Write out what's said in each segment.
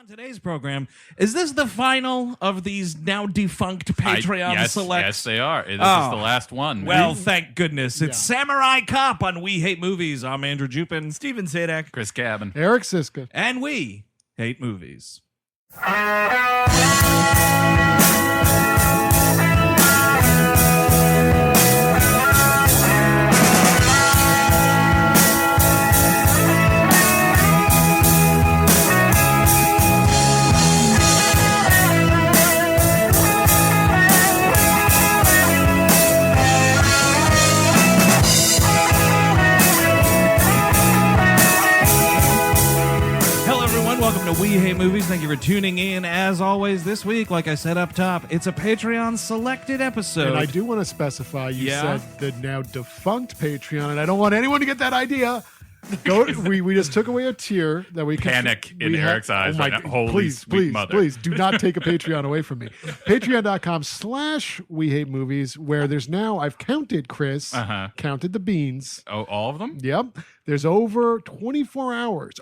On today's program, is this the final of these now defunct Patreon selects? Yes, they are. This is the last one. Well, thank goodness. It's Samurai Cop on We Hate Movies. I'm Andrew Jupin. Steven Sadak. Chris Cabin. Eric Siska. And we hate movies. Welcome to We Hate Movies. Thank you for tuning in. As always, this week, like I said up top, it's a Patreon selected episode. And I do want to specify, you said the now defunct Patreon, and I don't want anyone to get that idea. We just took away a tier that we panic in Eric's eyes. Oh my, right now. Holy please, sweet please, mother. please do not take a Patreon away from me. Patreon.com/We Hate Movies, where there's now, I've counted, Chris, counted the beans. Oh, all of them? Yep. There's over 24 hours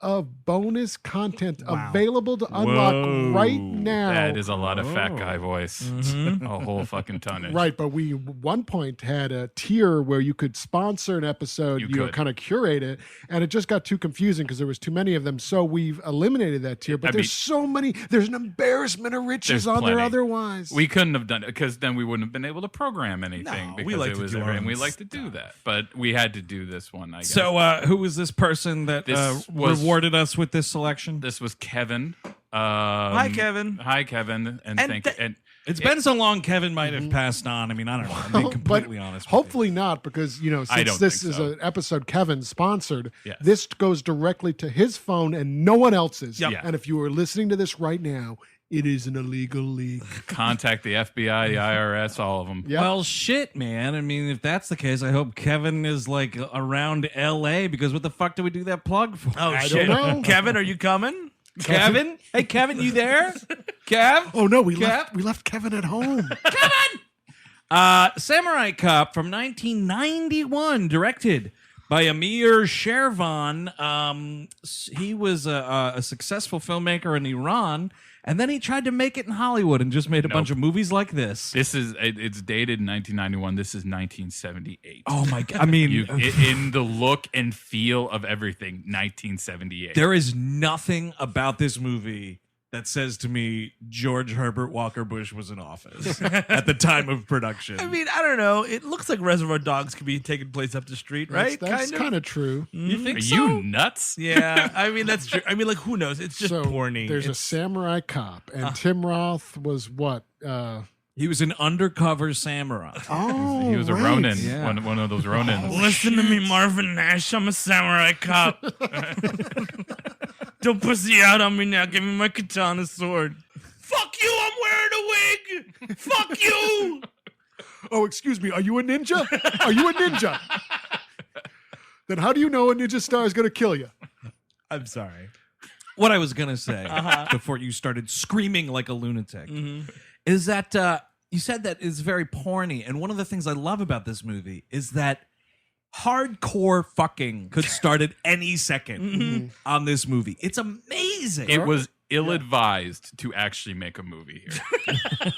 of bonus content available to unlock right now. That is a lot of fat guy voice. A whole fucking tonnage. Right, but we at one point had a tier where you could sponsor an episode, you kind of curate it, and it just got too confusing because there was too many of them. So we've eliminated that tier, but there's so many. There's an embarrassment of riches on there otherwise. We couldn't have done it because then we wouldn't have been able to program anything because we like it was to do and we like to do that. But we had to do this one, I guess. So who was this person that rewarded us with this selection? This was Kevin. Hi, Kevin. Hi, Kevin. And it's been so long, Kevin might have passed on. I mean, I don't know. I'm being completely honest. Hopefully not, because, since this is an episode Kevin sponsored, this goes directly to his phone and no one else's. Yep. And if you are listening to this right now, it is an illegal leak. Contact the FBI, the IRS, all of them. Yep. Well, shit, man. I mean, if that's the case, I hope Kevin is like around L.A. because what the fuck do we do that plug for? Oh, I shit. don't know. Kevin, are you coming? Kevin? Hey, Kevin, you there? Kev? Oh no, we left Kevin at home. Kevin! Samurai Cop from 1991, directed by Amir Shervan. He was a successful filmmaker in Iran, and then he tried to make it in Hollywood and just made a bunch of movies like this. It's dated in 1991. This is 1978. Oh my God. I mean, in the look and feel of everything, 1978. There is nothing about this movie that says to me George Herbert Walker Bush was in office at the time of production. I mean, I don't know. It looks like Reservoir Dogs could be taking place up the street, right? That's kind of true. You think Are so? you nuts? Yeah, I mean, that's true. I mean, like, who knows? It's just porny. There's a Samurai Cop, and Tim Roth was what? He was an undercover samurai. Oh, he was a Ronin, one of those Ronins. Listen to me, Marvin Nash. I'm a Samurai Cop. Don't pussy out on me now. Give me my katana sword. Fuck you, I'm wearing a wig. Fuck you. Oh, excuse me. Are you a ninja? Are you a ninja? Then how do you know a ninja star is going to kill you? I'm sorry. What I was going to say before you started screaming like a lunatic is that you said that it's very porny. And one of the things I love about this movie is that hardcore fucking could start at any second on this movie. It's amazing. It was ill-advised to actually make a movie here.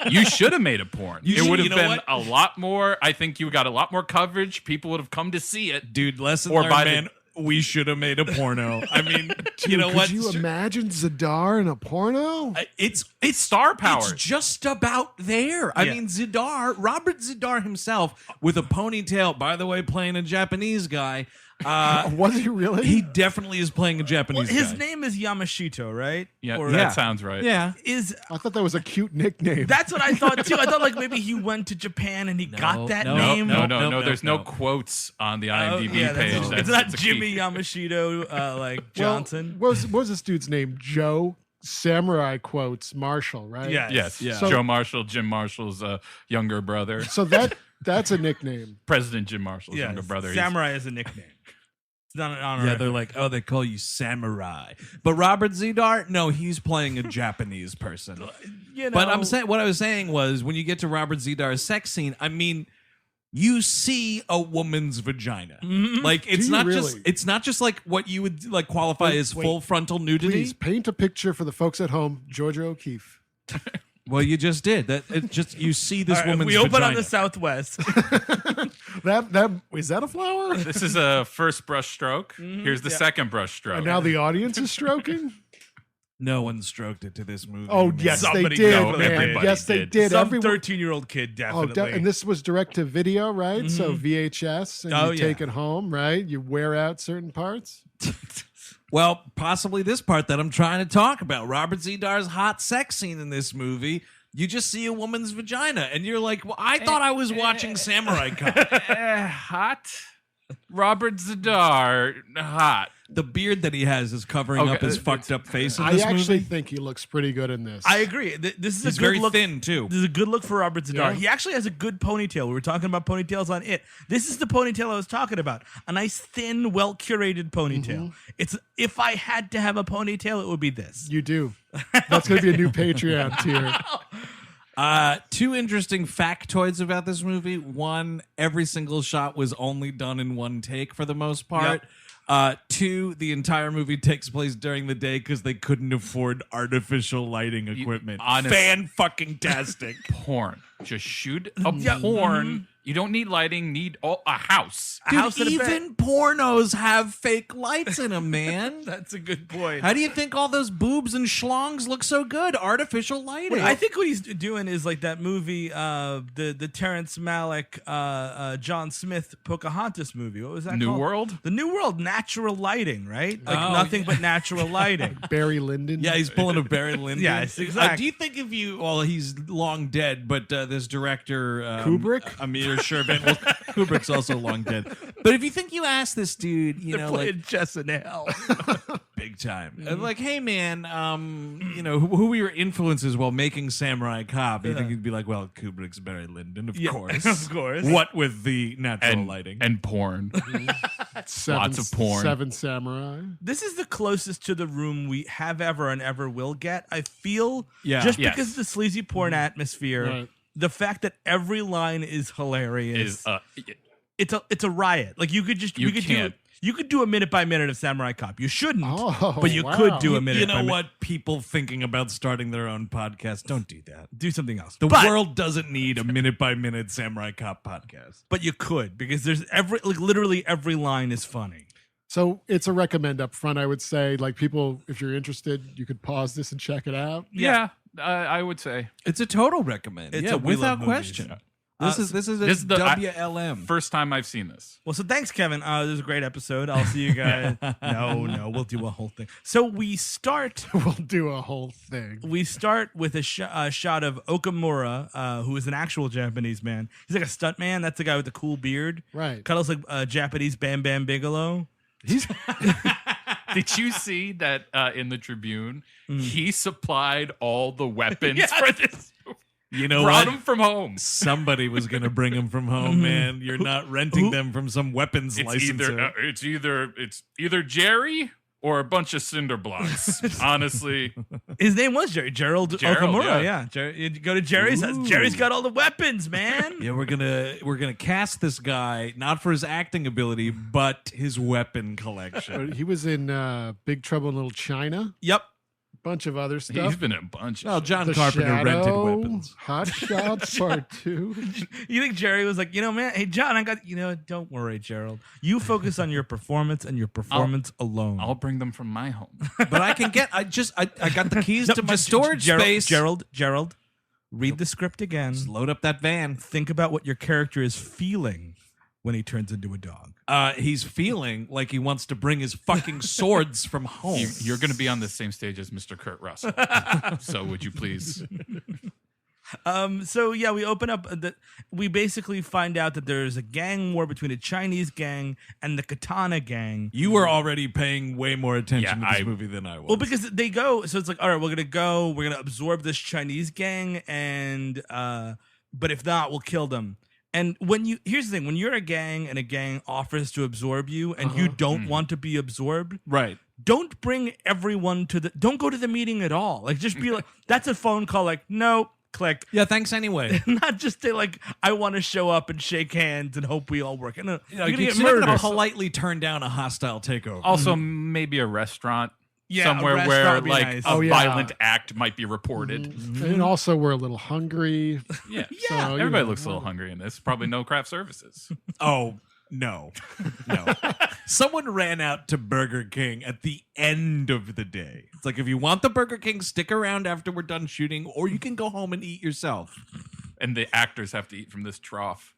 You should have made a porn. It would have been a lot more. I think you got a lot more coverage. People would have come to see it. Dude, lesson learned, man. We should have made a porno. I mean, you know what? Could you imagine Zadar in a porno? It's star power. It's just about there. I mean, Robert Zadar himself with a ponytail, by the way, playing a Japanese guy. Was he really? He definitely is playing a Japanese guy. His name is Yamashito, right? Yeah, that sounds right. Yeah. I thought that was a cute nickname. That's what I thought, too. I thought, like, maybe he went to Japan and he got that name. No. There's no quotes on the IMDb page. It's not Jimmy Yamashito, Johnson. What was this dude's name? Joe Samurai quotes Marshall, right? Yes. Yeah. So, Joe Marshall, Jim Marshall's younger brother. So that's a nickname. President Jim Marshall's younger brother. Samurai is a nickname. It's not an honor. Yeah, they're like, oh, they call you Samurai. But Robert Zadar, no, he's playing a Japanese person. You know, But I'm saying, what I was saying was, when you get to Robert Zadar's sex scene, I mean, you see a woman's vagina. Like it's not just like what you would like qualify as full frontal nudity. Please paint a picture for the folks at home. Georgia O'Keeffe. Well, you just did. That it just you see this woman's We open vagina. on the southwest. That is that a flower? This is a first brush stroke. Here's the second brush stroke. And now the audience is stroking. No one stroked it to this movie. Oh, man. yes, Somebody they did, definitely man. did. Yes, they did. Some Everyone- 13-year-old kid definitely. and this was direct to video, right? So VHS, and you take it home, right? You wear out certain parts. Well, possibly this part that I'm trying to talk about. Robert Zedar's hot sex scene in this movie. You just see a woman's vagina, and you're like, well, I thought I was watching Samurai Cop. Hot. Robert Zedar, hot. The beard that he has is covering up his fucked up face in I this actually movie. think he looks pretty good in this. I agree. This is He's a good very look. thin, too. This is a good look for Robert Zedar. Yeah. He actually has a good ponytail. We were talking about ponytails on It. This is the ponytail I was talking about. A nice, thin, well-curated ponytail. It's if I had to have a ponytail, it would be this. You do. That's going to be a new Patreon tier. Two interesting factoids about this movie. One, every single shot was only done in one take for the most part. Two, the entire movie takes place during the day because they couldn't afford artificial lighting equipment. Fan-fucking-tastic. Porn. Just shoot a porn. You don't need lighting. Need a house. A house Dude, and a bed. even pornos have fake lights in them, man. That's a good point. How do you think all those boobs and schlongs look so good? Artificial lighting. I think what he's doing is like that movie, the Terrence Malick, John Smith Pocahontas movie. What was that New called? World? The New World, natural lighting, right? Like Oh, nothing yeah. but natural lighting. Barry Lyndon. Yeah, he's pulling a Barry Lyndon. Yes, exactly. Do you think if you, well, he's long dead, but this director, Kubrick? Amir Shervan, well, Kubrick's also long dead. But if you think you asked this dude, you know, Playing like chess in hell. big time, like, hey man, you know, who were your influences while making Samurai Cop? You think he'd be like, well, Kubrick's Barry Lyndon, of course, of course. What with the natural lighting And porn. Lots of porn. Seven Samurai. This is the closest to the room we have ever and ever will get. I feel Yeah. just Yes. because of the sleazy porn atmosphere, Right. the fact that every line is hilarious. It's a riot. Like you could just You we could can't. you could do a minute by minute of Samurai Cop. You shouldn't, Oh, but you wow. could do a minute. You by know minute. what? People thinking about starting their own podcast, don't do that. Do something else. The but, world doesn't need a minute by minute Samurai Cop podcast. but you could because there's literally every line is funny. So it's a recommend up front, I would say. Like people, if you're interested, you could pause this and check it out. Yeah, I would say. It's a total recommend. It's yeah, a we love without movies. question. This is a This is the WLM. First time I've seen this. Well, so thanks, Kevin. This was a great episode. I'll see you guys. No, we'll do a whole thing. So we start. We'll do a whole thing. We start with a shot of Okamura, who is an actual Japanese man. He's like a stunt man. That's the guy with the cool beard. Right. Kind of looks like Japanese Bam Bam Bigelow. Did you see that in the Tribune? He supplied all the weapons for this. You know Brought what? them from home. Somebody was going to bring them from home, man. You're not renting them from some weapons licensor. It's either Jerry or a bunch of cinder blocks. Honestly, His name was Gerald Okamura. Yeah. You go to Jerry's house. Jerry's got all the weapons, man. Yeah, we're gonna cast this guy not for his acting ability, but his weapon collection. He was in Big Trouble in Little China. Yep. Bunch of other he's stuff. been in a bunch. Well, Of John The Carpenter rented Shadow, weapons. Hot Shots Part 2. You think Jerry was like, man, hey, John, don't worry, Gerald. You focus on your performance and your performance alone. I'll bring them from my home. But I got the keys to my storage space. Gerald, read the script again. Just load up that van. Think about what your character is feeling when he turns into a dog. He's feeling like he wants to bring his fucking swords from home. You're going to be on the same stage as Mr. Kurt Russell. So would you please? So yeah, we open up we basically find out that there's a gang war between a Chinese gang and the Katana gang. You were already paying way more attention Yeah, to this movie than I was. Well, because they go, so it's like, all right, we're gonna absorb this Chinese gang, and but if not, we'll kill them. And here's the thing: when you're a gang and a gang offers to absorb you, and you don't want to be absorbed, right. don't bring everyone don't go to the meeting at all. Like, just be like, that's a phone call. Like, nope, click. Yeah, thanks anyway. Not just to like, I want to show up and shake hands and hope we all work. And you're gonna get you're murdered. gonna politely turn down a hostile takeover. Also, maybe a restaurant. Yeah, somewhere a where restaurant would be like nice. a violent act might be reported. And also, we're a little hungry. Yeah, So, you everybody know, looks a little hungry in this. Probably no craft services. Oh, no. No. Someone ran out to Burger King at the end of the day. It's like, if you want the Burger King, stick around after we're done shooting, or you can go home and eat yourself. And the actors have to eat from this trough.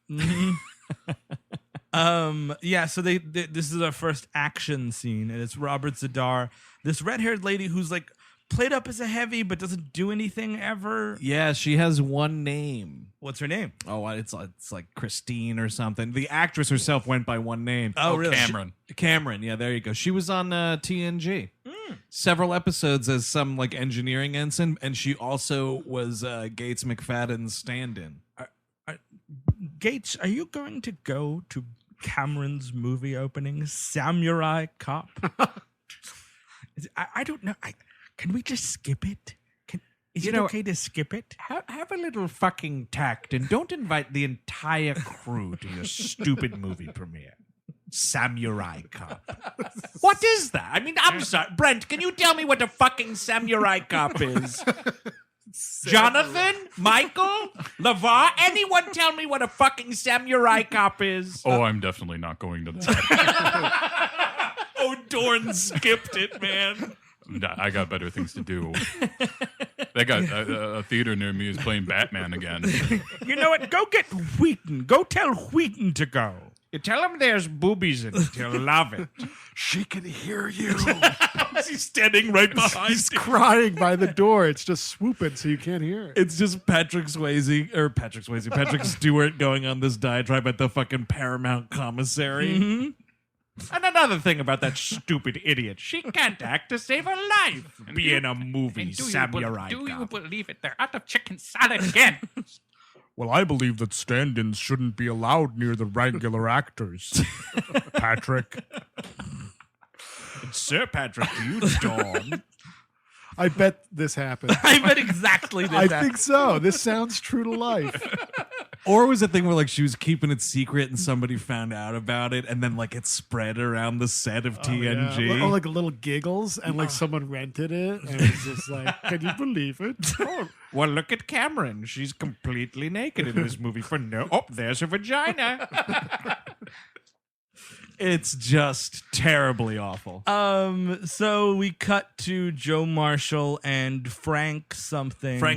Yeah, so they this is our first action scene, and it's Robert Zadar, this red-haired lady who's like played up as a heavy but doesn't do anything ever. Yeah, she has one name. What's her name? Oh, it's like Christine or something. The actress herself went by one name. Oh, really? Cameron. Yeah, there you go. She was on TNG. Several episodes as some like engineering ensign, and she also was Gates McFadden's stand-in. Gates, are you going to go to Cameron's movie opening, Samurai Cop? I don't know. Can we just skip it? Is it okay to skip it? Have a little fucking tact and don't invite the entire crew to your stupid movie premiere. Samurai Cop. What is that? I mean, I'm sorry. Brent, can you tell me what a fucking Samurai Cop is? Jonathan? Michael? LeVar? Anyone tell me what a fucking Samurai Cop is? Oh, I'm definitely not going to that. Oh, Dorn skipped it, man. I got better things to do. They got a theater near me is playing Batman again. You know what? Go get Wheaton. Go tell Wheaton to go. You tell him there's boobies in it. He'll love it. She can hear you. She's standing right behind He's crying by the door. It's just swooping, so you can't hear it. It's just Patrick Stewart going on this diatribe at the fucking Paramount commissary. Mm-hmm. And another thing about that stupid idiot, she can't act to save her life. Be in a movie, Samurai Do you Cop. believe it? They're out of chicken salad again. Well, I believe that stand-ins shouldn't be allowed near the regular actors. Patrick. Sir Patrick, you Dawn. I bet this happened. I bet exactly this I think so. This sounds true to life. Or was it a thing where like she was keeping it secret and somebody found out about it and then like it spread around the set of TNG? Yeah. Or like little giggles and like someone rented it and it's just like, can you believe it? Oh, well, look at Cameron. She's completely naked in this movie for no... Oh, there's her vagina. It's just terribly awful. So we cut to Joe Marshall and Frank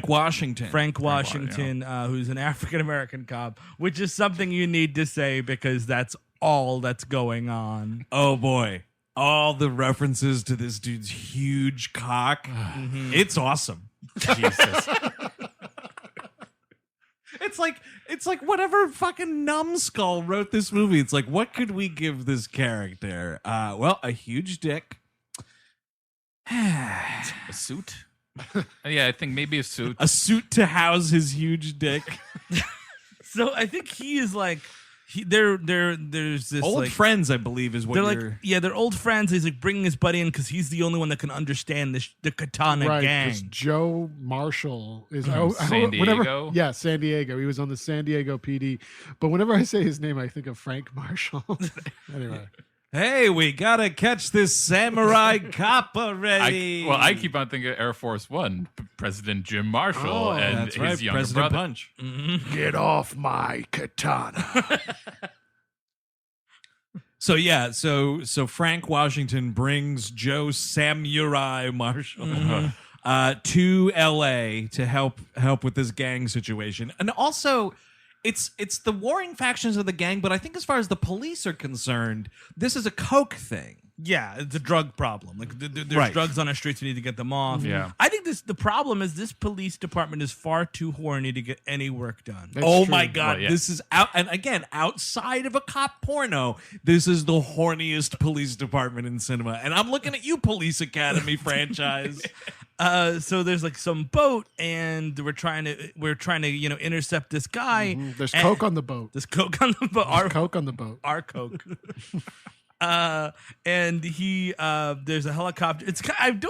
Washington, who's an African-American cop, which is something you need to say because that's all that's going on. Oh, boy. All the references to this dude's huge cock. It's awesome. Jesus. It's like whatever fucking numbskull wrote this movie. It's like, what could we give this character? Well, a huge dick. A suit? Yeah, I think maybe a suit. A suit to house his huge dick. So I think he is like... There's this old like, friends, I believe, is what they're you're... like. Yeah, they're old friends. He's like bringing his buddy in because he's the only one that can understand the Katana Right, gang. 'cause Joe Marshall is San Diego? Yeah, San Diego. He was on the San Diego PD. But whenever I say his name, I think of Frank Marshall. Anyway. Hey, we gotta catch this samurai cop already. I keep on thinking Air Force One, President Jim Marshall and that's his right, younger President brother. Punch. Get off my katana. So yeah, so Frank Washington brings Joe Samurai Marshall to L.A. to help with this gang situation, and also it's the warring factions of the gang. But I think as far as the police are concerned, this is a coke thing. Yeah, it's a drug problem. Like there's Right. drugs on our streets. We need to get them off. Yeah. I think the problem is this police department is far too horny to get any work done. That's Oh true. my God, Well, yeah. this is out. And again, outside of a cop porno, this is the horniest police department in cinema. And I'm looking at you, Police Academy franchise. So there's like some boat, and we're trying to intercept this guy. There's And- coke on the boat. There's coke on the boat. There's coke on the boat. Our coke. And he there's a helicopter.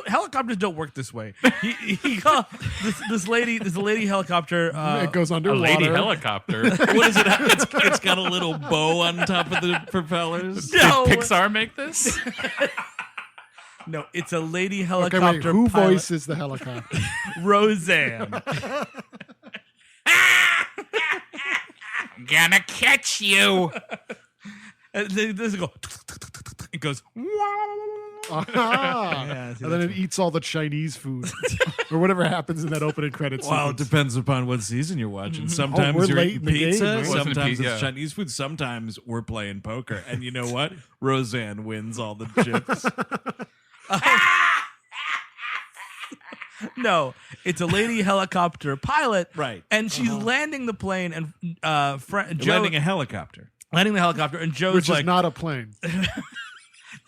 Helicopters don't work this way. He called this lady helicopter. It goes A underwater. lady helicopter. What is it? It's got a little bow on top of the propellers. No. Did Pixar make this? No, it's a lady Okay, helicopter. wait, who pilot. voices the helicopter? Roseanne. I'm gonna catch you. And this go. It goes. Aha. Yeah, see, And then it eats all the Chinese food or whatever happens in that opening credits. Well, it sequence. depends upon what season you're watching. Sometimes we're you're late eating in the game, pizza, right? Wasn't a sometimes pizza, it's yeah. Chinese food, sometimes we're playing poker. And you know what? Roseanne wins all the chips. No, it's a lady helicopter pilot. Right. And she's landing the plane, and Joe Landing a helicopter. landing the helicopter, and Joe's which like, is not a plane.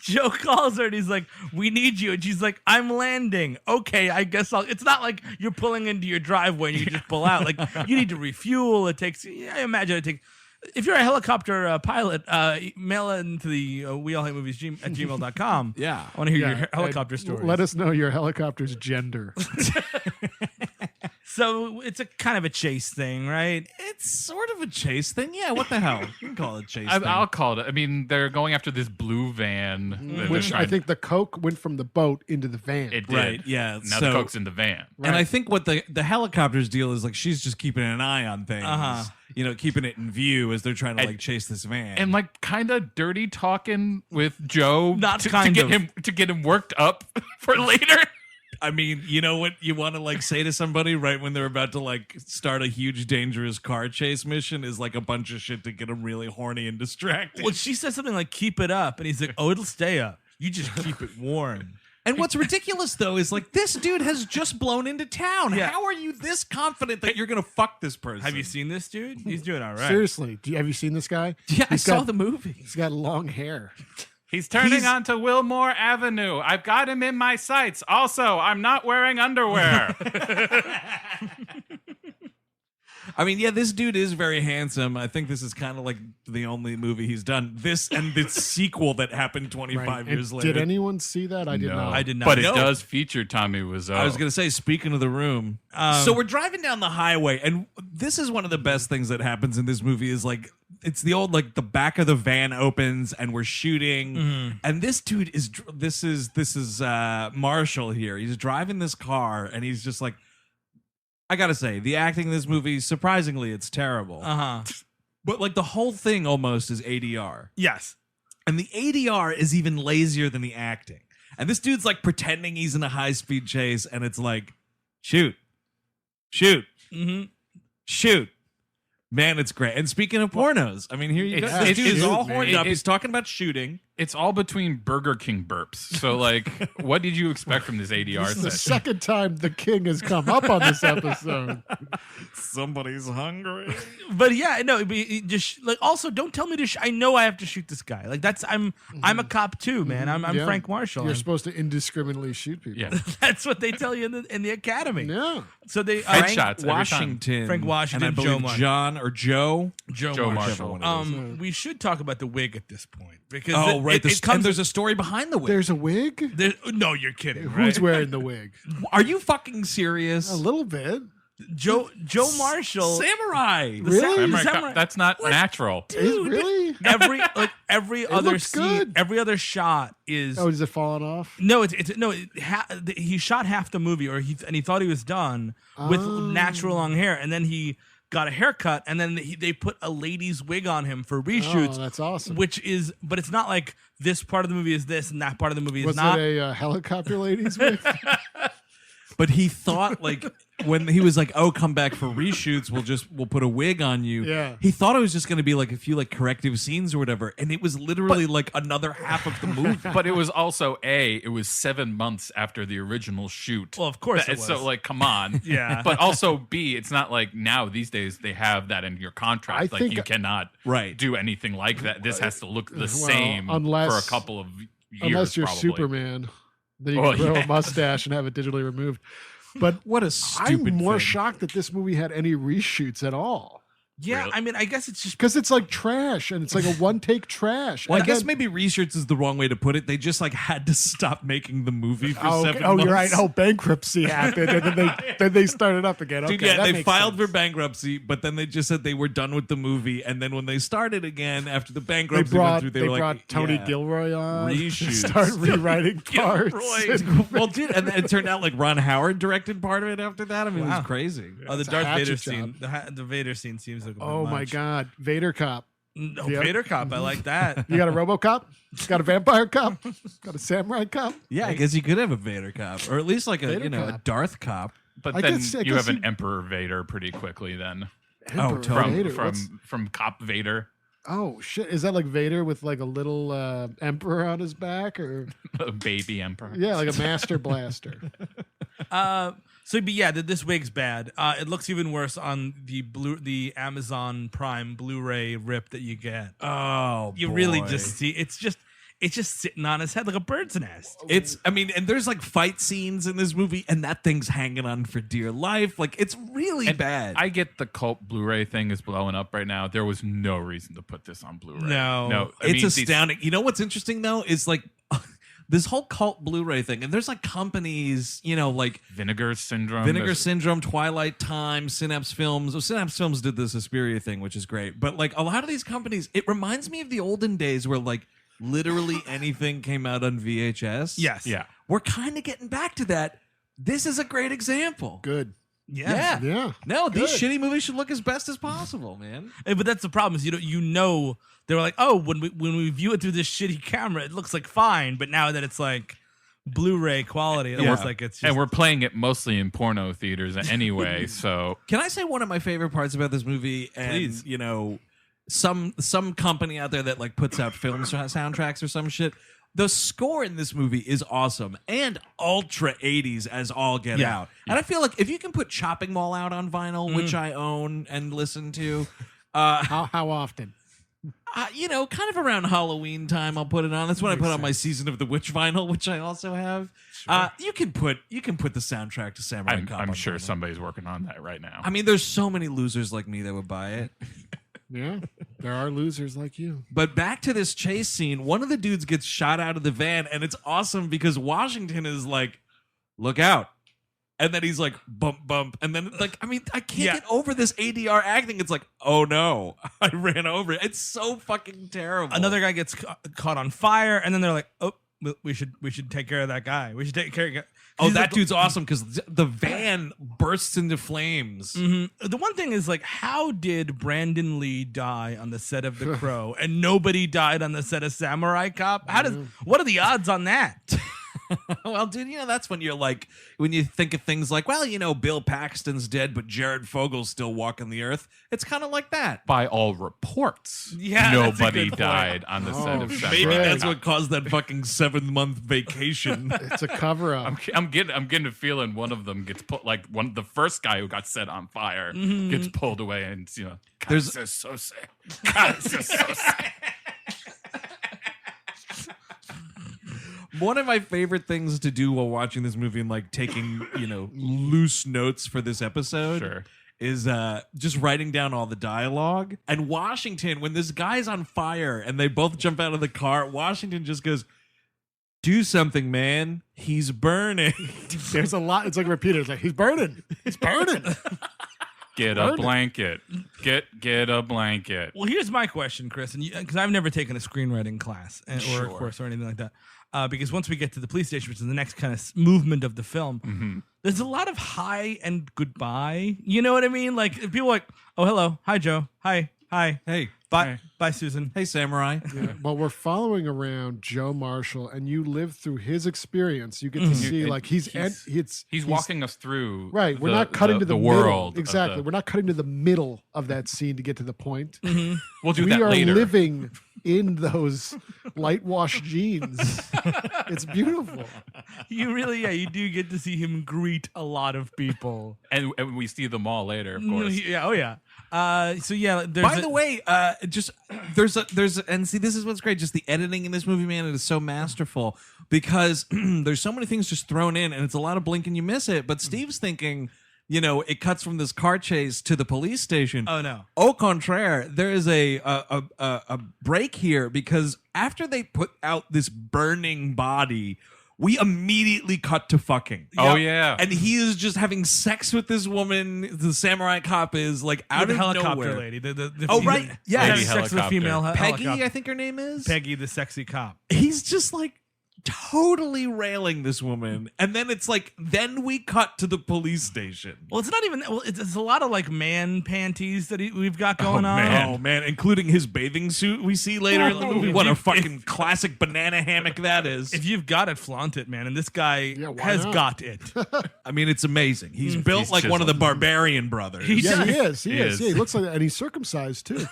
Joe calls her and he's like, "We need you," and she's like, "I'm landing." Okay, I guess I'll. It's not like you're pulling into your driveway and you just pull out. Like you need to refuel. It takes. I imagine it takes. If you're a helicopter pilot, mail it into the We All Hate Movies at gmail.com. Yeah. I want to hear Yeah, your helicopter and stories. Let us know your helicopter's gender. So it's a kind of a chase thing, right? It's sort of a chase thing. Yeah, what the hell? You can call it a chase thing. I'll call it. I mean, they're going after this blue van. that they're Which I trying- think the coke went from the boat into the van. it did. Right, yeah, Now so- the coke's in the van. And I think what the helicopter's deal is, like, she's just keeping an eye on things. You know, keeping it in view as they're trying to, And- like, chase this van. And like kind of dirty talking with Joe Not to kind get of. him to get him worked up for later. I mean, you know what you want to, like, say to somebody right when they're about to, like, start a huge, dangerous car chase mission is, like, a bunch of shit to get them really horny and distracted. Well, she says something like, "Keep it up," and he's like, "Oh, it'll stay up. You just keep it warm." And what's ridiculous, though, is, like, this dude has just blown into town. Yeah. How are you this confident that you're going to fuck this person? Have you seen this dude? He's doing all right. Seriously, have you seen this guy? Yeah, I He's saw got- the movie. He's got long hair. He's turning onto Wilmore Avenue. I've got him in my sights. Also, I'm not wearing underwear. I mean, yeah, this dude is very handsome. I think this is kind of like the only movie he's done. This and the sequel that happened 25 Right. years And later. did anyone see that? I did No. not. I did not. But it know. does feature Tommy Wiseau. I was going to say, speaking of the room. So we're driving down the highway, and this is one of the best things that happens in this movie is, like, it's the old, like, the back of the van opens and we're shooting. And this dude is, this is Marshall here. He's driving this car and he's just like, I got to say, the acting in this movie, surprisingly, it's terrible. But, like, the whole thing almost is ADR. Yes. And the ADR is even lazier than the acting. And this dude's like pretending he's in a high-speed chase, and it's like, shoot, shoot, shoot. Man, it's great. And speaking of pornos, I mean, here you go. It's- This dude is it's- all man. horned up. it- He's talking about shooting. It's all between Burger King burps. So, like, what did you expect from this ADR This is the session? second time the king has come up on this episode. Somebody's hungry. But yeah, no. But it just like also, don't tell me to. I know I have to shoot this guy. Like that's I'm a cop too, man. I'm Yeah. Frank Marshall. You're I'm- supposed to indiscriminately shoot people. Yeah. That's what they tell you in the academy. Yeah. So they Headshots every time. Washington. Frank Washington, And I Joe believe Marshall. John or Joe. Joe Marshall. We should talk about the wig at this point because Oh, right. it comes. And there's a story behind the wig. There's a wig? No, you're kidding. Who's Right? wearing the wig? Are you fucking serious? A little bit. Joe Marshall. Samurai. Really? Samurai Samurai- cop- That's not natural. Is really? every other looks scene, good. every other shot is. Oh, is it falling off? No, he shot half the movie, and he thought he was done with natural long hair, and then he got a haircut, and then they put a lady's wig on him for reshoots. Oh, that's awesome. But it's not like this part of the movie is this and that part of the movie is Was not. it a helicopter lady's wig? But he thought, like, when he was like, "Oh, come back for reshoots, we'll put a wig on you." Yeah. He thought it was just going to be like a few like corrective scenes or whatever, and it was literally like another half of the movie. But it was also it was 7 months after the original shoot. Well, of course it So was. like, come on. Yeah. But also B, it's not like now these days they have that in your contract. I Like think- you cannot Right. do anything like that. This has to look the same unless- for a couple of years. Unless you're probably. Superman. Then you Oh, can grow yeah. a mustache and have it digitally removed. But What a stupid I'm more thing. shocked that this movie had any reshoots at all. Yeah, Really? I mean, I guess it's just because it's like trash, and it's like a one-take trash. Well, And I guess then- maybe reshoots is the wrong way to put it. They just like had to stop making the movie for 7 months. you're right. Oh, bankruptcy happened, and then they started up again. Okay, Dude, yeah, that they makes filed sense. for bankruptcy, but then they just said they were done with the movie, and then when they started again after the They bankruptcy brought went through, they were brought like, Tony yeah. Gilroy on. Reshoots. Start rewriting parts. Well, dude, and then it turned out like Ron Howard directed part of it after that. I mean, it Wow. was crazy. the It's a Darth hatchet Vader job. scene. The Vader scene seems like a bit Oh my much. God, Vader cop. No, Yep. Vader cop. I like that. You got a RoboCop? Got a vampire cop? Got a samurai cop? Yeah, I guess you could have a Vader cop, or at least like a Vader a cop. Darth cop. But I then guess you have he- an Emperor Vader pretty quickly then. Emperor totally. Vader. From What's- from Cop Vader. Oh shit! Is that like Vader with like a little emperor on his back, or Baby Emperor. yeah, like a master blaster? But yeah, this wig's bad. It looks even worse on the Amazon Prime Blu-ray rip that you get. Oh, You really boy. just see it's just sitting on his head like a bird's nest. I mean, and there's like fight scenes in this movie, and that thing's hanging on for dear life. Like, it's really And bad. I get the cult Blu-ray thing is blowing up right now. There was no reason to put this on Blu-ray. No. I It's mean, these- astounding. You know what's interesting though is like this whole cult Blu-ray thing, and there's like companies, like Vinegar Syndrome. Vinegar there's- Syndrome, Twilight Time, Synapse Films. Oh, Synapse Films did the Suspiria thing, which is great. But like a lot of these companies, it reminds me of the olden days where like literally anything came out on VHS. Yes. Yeah. We're kind of getting back to that. This is a great example. Good. Yeah. Yeah. No, these Good. shitty movies should look as best as possible, man. But that's the problem is they were like, oh, when we view it through this shitty camera, it looks like fine. But now that it's like Blu-ray quality, it looks like it's just, And we're playing it mostly in porno theaters anyway, so Can I say one of my favorite parts about this movie? And, Please. some company out there that like puts out film soundtracks or some shit. The score in this movie is awesome and ultra 80s as all get Yeah. out. And I feel like if you can put Chopping Mall out on vinyl, which I own and listen to, How often? kind of around Halloween time, I'll put it on. That's when I put on my Season of the Witch vinyl, which I also have. You can put the soundtrack to Samurai Cop. I'm on sure vinyl. somebody's working on that right now. I mean, there's so many losers like me that would buy it. Yeah, there are losers like you. But back to this chase scene, one of the dudes gets shot out of the van, and it's awesome because Washington is like, "Look out!" And then he's like, "Bump, bump," and then like, I mean, I can't get over this ADR acting. It's like, "Oh no, I ran over it." It's so fucking terrible. another guy gets caught on fire, and then they're like, oh, we should take care of that guy. We should take care of. Oh, that dude's awesome because the van bursts into flames. The one thing is like, how did Brandon Lee die on the set of The Crow and nobody died on the set of Samurai Cop? What are the odds on that? Well, dude, that's when you're like, when you think of things like, well, Bill Paxton's dead, but Jared Fogel's still walking the earth. It's kind of like that. By all reports, Yeah, that's a nobody good point. died on the set of shit. Samurai Maybe that's Cop. what caused that fucking 7-month vacation. It's a cover up. I'm getting a feeling one of them gets put like the first guy who got set on fire gets pulled away and God, There's- this is so sick. God, this is so sick. One of my favorite things to do while watching this movie and like taking, loose notes for this episode Sure. is just writing down all the dialogue. And Washington, when this guy's on fire and they both jump out of the car, Washington just goes, "Do something, man. He's burning." There's a lot. It's like repeated. It's like he's burning. He's burning. Get a blanket. Get a blanket. Well, here's my question, Chris, and because I've never taken a screenwriting class or a course or anything like that. Because once we get to the police station, which is the next kind of movement of the film, there's a lot of hi and goodbye. You know what I mean? Like people are like, "Oh, hello, hi, Joe, hi, Hey, bye, bye, Susan." hey, Samurai. Well, we're following around Joe Marshall, and you live through his experience. You get to see And like he's walking us through right. We're not cutting to the middle. world. Exactly. We're not cutting to the middle of that scene to get to the point. We'll do We that are later. living in those light wash jeans. It's beautiful. You really, you do get to see him greet a lot of people. and we see them all later, of course. Yeah, oh yeah. So yeah, By the way, just and see, this is what's great. Just the editing in this movie, man, it is so masterful because there's so many things just thrown in, and it's a lot of blink and you miss it. But Steve's thinking, you know, it cuts from this car chase to the police station. Oh no. Au contraire, there is a break here because after they put out this burning body, we immediately cut to fucking. Oh yeah. And he is just having sex with this woman. The samurai cop is like out the of helicopter nowhere. lady. The Oh, right. Yeah. having Lady sex with a female Peggy, helicopter. I think her name is. Peggy, the sexy cop. He's just like totally railing this woman. And then it's like, then we cut to the police station. Well, it's not even. Well, it's a lot of like man panties that we've got going on. man. Oh man, including his bathing suit we see later in the movie. What a fucking classic banana hammock that is. If you've got it, flaunt it, man. And this guy why has not? got it. I mean, it's amazing. He's built He's like one of the chiseled. barbarian brothers. Yeah, he is. He He is. is. Yeah, he looks like that, and he's circumcised too.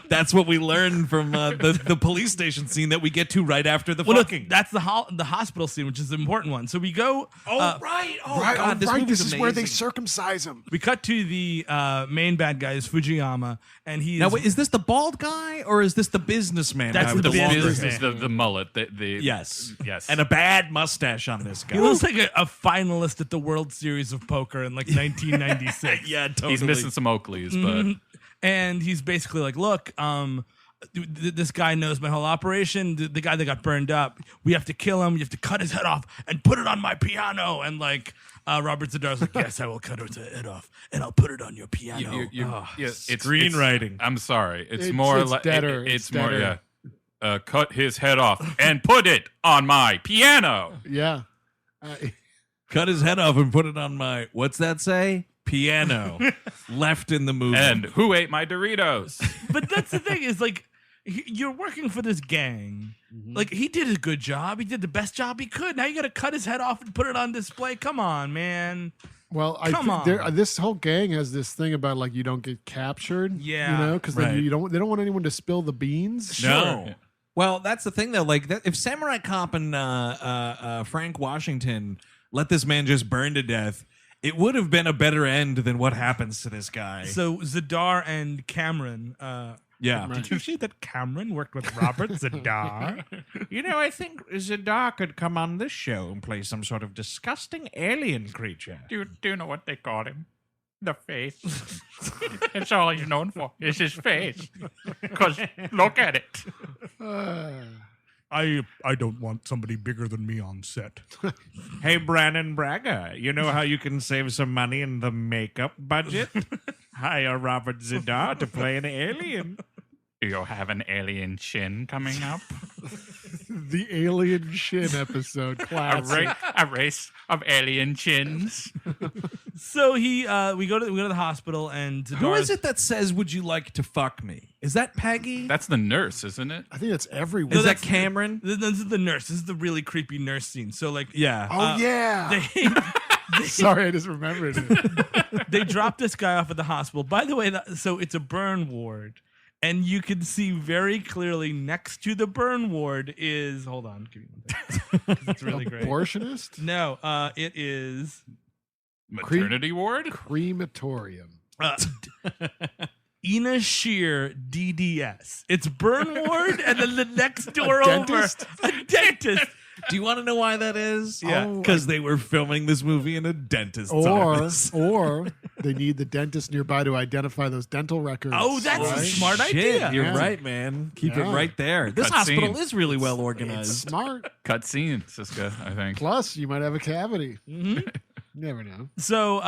That's what we learned from the police station scene that we get to right after the Well, no, fucking. that's the hospital scene, which is the important one. So we go. Right. Oh right, god, this movie's This is where they amazing. circumcise him. We cut to the main bad guy is Fujiyama, and he's Now, wait, is this the bald guy or is this the businessman? That's guy the with The longer business hair? the mullet. The Yes. Yes. And a bad mustache on this guy. he looks like a finalist at the World Series of Poker in like 1996. Yeah, totally. He's missing some Oakleys, but And he's basically like, look, this guy knows my whole operation. The guy that got burned up, we have to kill him. You have to cut his head off and put it on my piano. And like Robert Zadar's like, yes, I will cut his head off and I'll put it on your piano. it's screenwriting. I'm sorry. It's It's- more it's like deader. it's It's more deader. cut his head off and put it on my piano. Yeah. Cut his head off and put it on my, what's that say? Piano. Left in the movie. And who ate my Doritos? But that's the thing is like, you're working for this gang. Like he did a good job. He did the best job he could. Now you got to cut his head off and put it on display. Come on, man. Well, Come on. this whole gang has this thing about like you don't get captured. Yeah. You know, because Right. then they don't want anyone to spill the beans. No. Sure. Well, that's the thing, though. Like, if Samurai Cop and Frank Washington let this man just burn to death, it would have been a better end than what happens to this guy. So Zadar and Cameron. Yeah. Did you see that Cameron worked with Robert Zadar? You know, I think Zadar could come on this show and play some sort of disgusting alien creature. Do you know what they call him? The face. It's all he's known for. It's his face. Because look at it. I don't want somebody bigger than me on set. Hey, Brandon Braga, you know how you can save some money in the makeup budget? Hire Robert Zadar to play an alien. Do you have an alien chin coming up? The alien shin episode classic. A race of alien chins. So we go to the hospital and Zadar Who is it that says, "Would you like to fuck me"? Is that Peggy? That's the nurse, isn't it? I think that's everyone. Is that that's- Cameron? This is the nurse. This is the really creepy nurse scene. So like Yeah. Oh yeah. Sorry, I just remembered it. they dropped this guy off at the hospital. By the way, so it's a burn ward. And you can see very clearly next to the burn ward is, hold on, give me one second. It's really great. Abortionist? No, it is Maternity ward? Crematorium. Ina Shear DDS. It's burn ward, and then the next door A over, dentist? a dentist. Do you want to know why that is? Yeah. Because they were filming this movie in a dentist's Or office. or they need the dentist nearby to identify those dental records. Oh, that's a right? smart Shit, idea. You're Yeah. right, man. Keep it Yeah. right there. This Cut hospital scene. is really well It's organized. smart. Cut scene, Siska, I think. Plus, you might have a cavity. Mm-hmm. Never know. So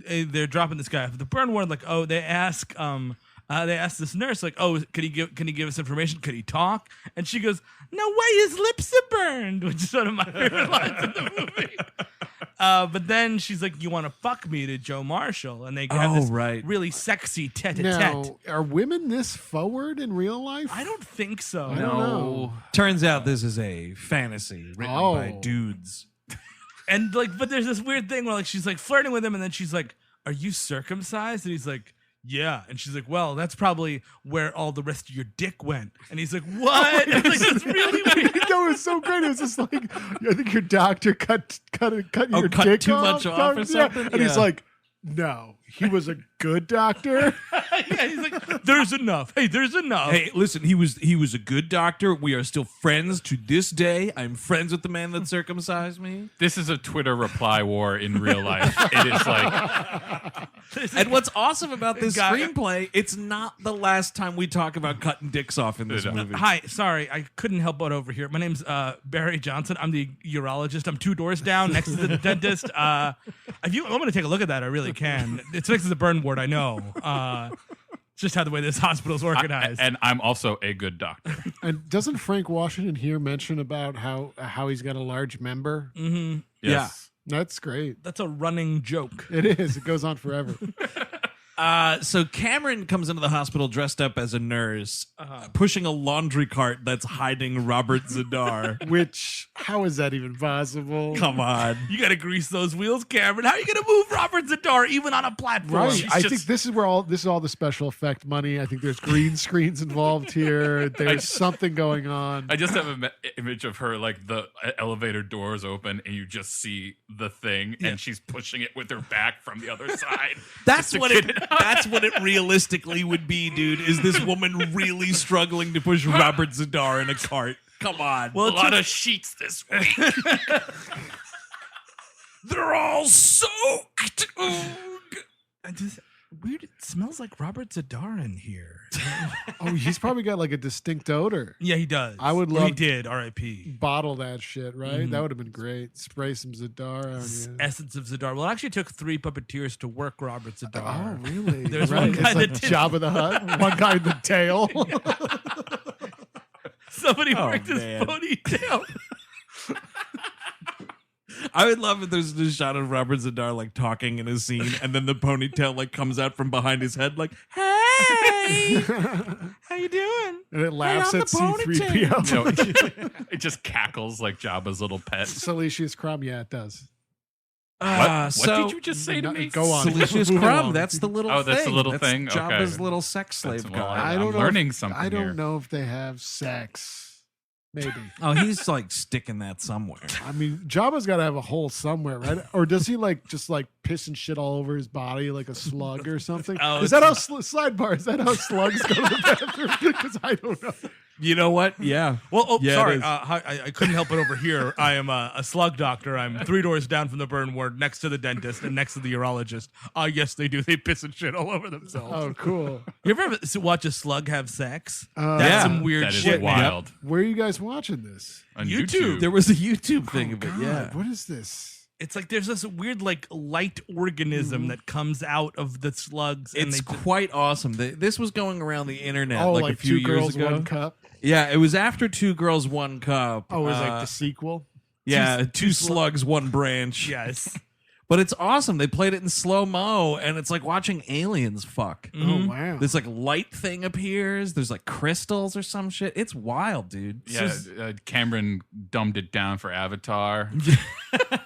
they're dropping this guy off at the burn ward. Like, oh, they ask this nurse, like, oh, can he give us information? Could he talk? And she goes, no way, his lips are burned, which is one of my favorite lines in the movie. But then she's like, you want to fuck me to Joe Marshall? And they have Oh, this right. really sexy tete-a-tete. Now, are women this forward in real life? I don't think so. I don't know. Turns out this is a fantasy written by Oh. dudes. And like, but there's this weird thing where like she's like flirting with him, and then she's like, are you circumcised? And he's like, yeah. And she's like, well, that's probably where all the rest of your dick went. And he's like, what? And like, it's really weird. That was so great. It was just like, I think your doctor cut your cut dick too off. much off or Yeah. something? And he's Yeah. like, no. he was a good doctor. Yeah, he's like, there's enough. Hey, there's enough. Hey, listen, he was a good doctor. We are still friends to this day. I'm friends with the man that circumcised me. This is a Twitter reply war in real life. It is like, And what's awesome about this screenplay, it's not the last time we talk about cutting dicks off in this movie. Hi, sorry, I couldn't help but over here. My name's Barry Johnson. I'm the urologist. I'm 2 doors down next to the dentist. If you want me to take a look at that, I really can. It's next to the burn ward, I know. It's just how the way this hospital's organized. and I'm also a good doctor. And doesn't Frank Washington here mention about how he's got a large member? Mm-hmm. Yes. Yeah, that's great. That's a running joke. It is. It goes on forever. So Cameron comes into the hospital dressed up as a nurse, pushing a laundry cart that's hiding Robert Zadar. Which, how is that even possible? Come on. You got to grease those wheels, Cameron. How are you going to move Robert Zadar even on a platform? Right. I think this is all the special effect money. I think there's green screens involved here. There's something going on. I just have an image of her, like the elevator doors open and you just see the thing and she's pushing it with her back from the other side. That's what it realistically would be, dude, is this woman really struggling to push Robert Zadar in a cart. Come on. Well, a lot of sheets this week. They're all soaked. Weird. It smells like Robert Zadar in here. Oh, he's probably got like a distinct odor. Yeah, he does. I would Well, love he did. R.I.P. Bottle that shit, right? That would have been great. Spray some Zadar on you. Essence of Zadar. Well, it actually took 3 puppeteers to work Robert Oh, Zadar. really? There's right. one guy It's like that did- Jabba the Hutt. One guy in the tail. Somebody Oh, worked his man. ponytail. I would love if there's this shot of Robert Zadar like talking in a scene, and then the ponytail like comes out from behind his head, like, "Hey, how you doing?" And it laughs I'm at the C-3PO. No, it just cackles like Jabba's little pet. Salacious crumb, yeah, it does. What So did you just say to me? Go on. Salacious Move crumb. along. That's the little. Oh, that's the thing. little That's thing? Okay. Jabba's little sex slave That's- well, guy. I'm learning something I don't here. know if they have sex. Maybe. Oh, he's like sticking that somewhere. I mean, Jabba's got to have a hole somewhere, right? Or does he like just like piss and shit all over his body like a slug or something? Oh, is that how sidebar? Is that how slugs go to the bathroom? Because I don't know. You know what? Yeah. Well, Yeah, it sorry. is. I couldn't help it over here. I am a slug doctor. I'm 3 doors down from the burn ward, next to the dentist and next to the urologist. Yes, they do. They piss and shit all over themselves. Oh, cool. You ever watch a slug have sex? That's Yeah. some weird That is shit, man. wild. Where are you guys watching this? On YouTube. YouTube. There was a YouTube thing Oh, of it. God, Yeah. what is this? It's like there's this weird like light organism that comes out of the slugs. And It's they quite awesome. This was going around the internet Oh, like a few Two years Girls, ago. One Cup. Yeah, it was after Two Girls, One Cup. Oh, it was like the sequel. yeah, two slugs, one branch. yes. But it's awesome. They played it in slow mo, and it's like watching aliens fuck. Oh, wow. This like light thing appears. There's like crystals or some shit. It's wild, dude. Yeah, Cameron dumbed it down for Avatar.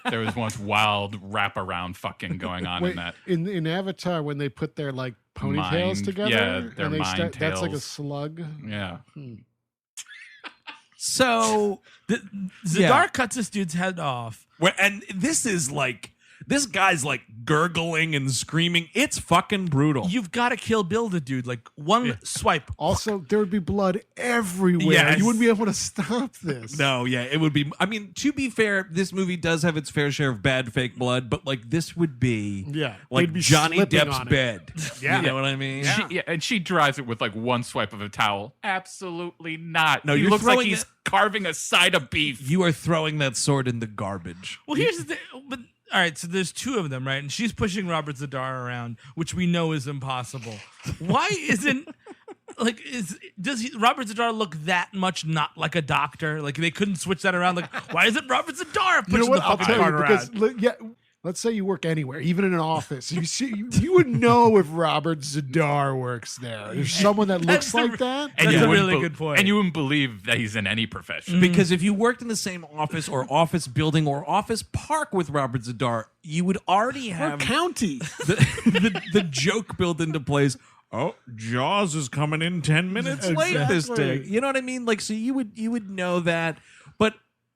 There was once wild wraparound fucking going on Wait, in that. in Avatar, when they put their like ponytails Mind- together, yeah, their and they mind that's like a tails. slug. Yeah. So, Zadar Yeah. cuts this dude's head off. and this is like, this guy's like gurgling and screaming. It's fucking brutal. You've got to kill Bill the dude. Like one swipe. Also, there would be blood everywhere. Yes. You wouldn't be able to stop this. No, yeah, it would be. I mean, to be fair, this movie does have its fair share of bad fake blood, but like this would be, Yeah, like they'd be Johnny slipping Depp's on it. bed. Yeah. You know what I mean? And she drives it with like one swipe of a towel. Absolutely not. No, he you're looks like throwing he's it- carving a side of beef. You are throwing that sword in the garbage. Well, here's the thing. But all right, so there's 2 of them, right? And she's pushing Robert Zadar around, which we know is impossible. Why isn't like Robert Zadar look that much not like a doctor? Like they couldn't switch that around. Like why isn't Robert Zadar pushing You know what? the I'll fucking tell you cart because around? let's say you work anywhere, even in an office. You would know if Robert Zadar works there. There's someone that looks That's like that. That's you a wouldn't really good point. And you wouldn't believe that he's in any profession. Because if you worked in the same office or office building or office park with Robert Zadar, you would already Or have county. the joke built into place. Oh, Jaws is coming in 10 minutes late this day. Exactly. You know what I mean? Like, so you would know that, but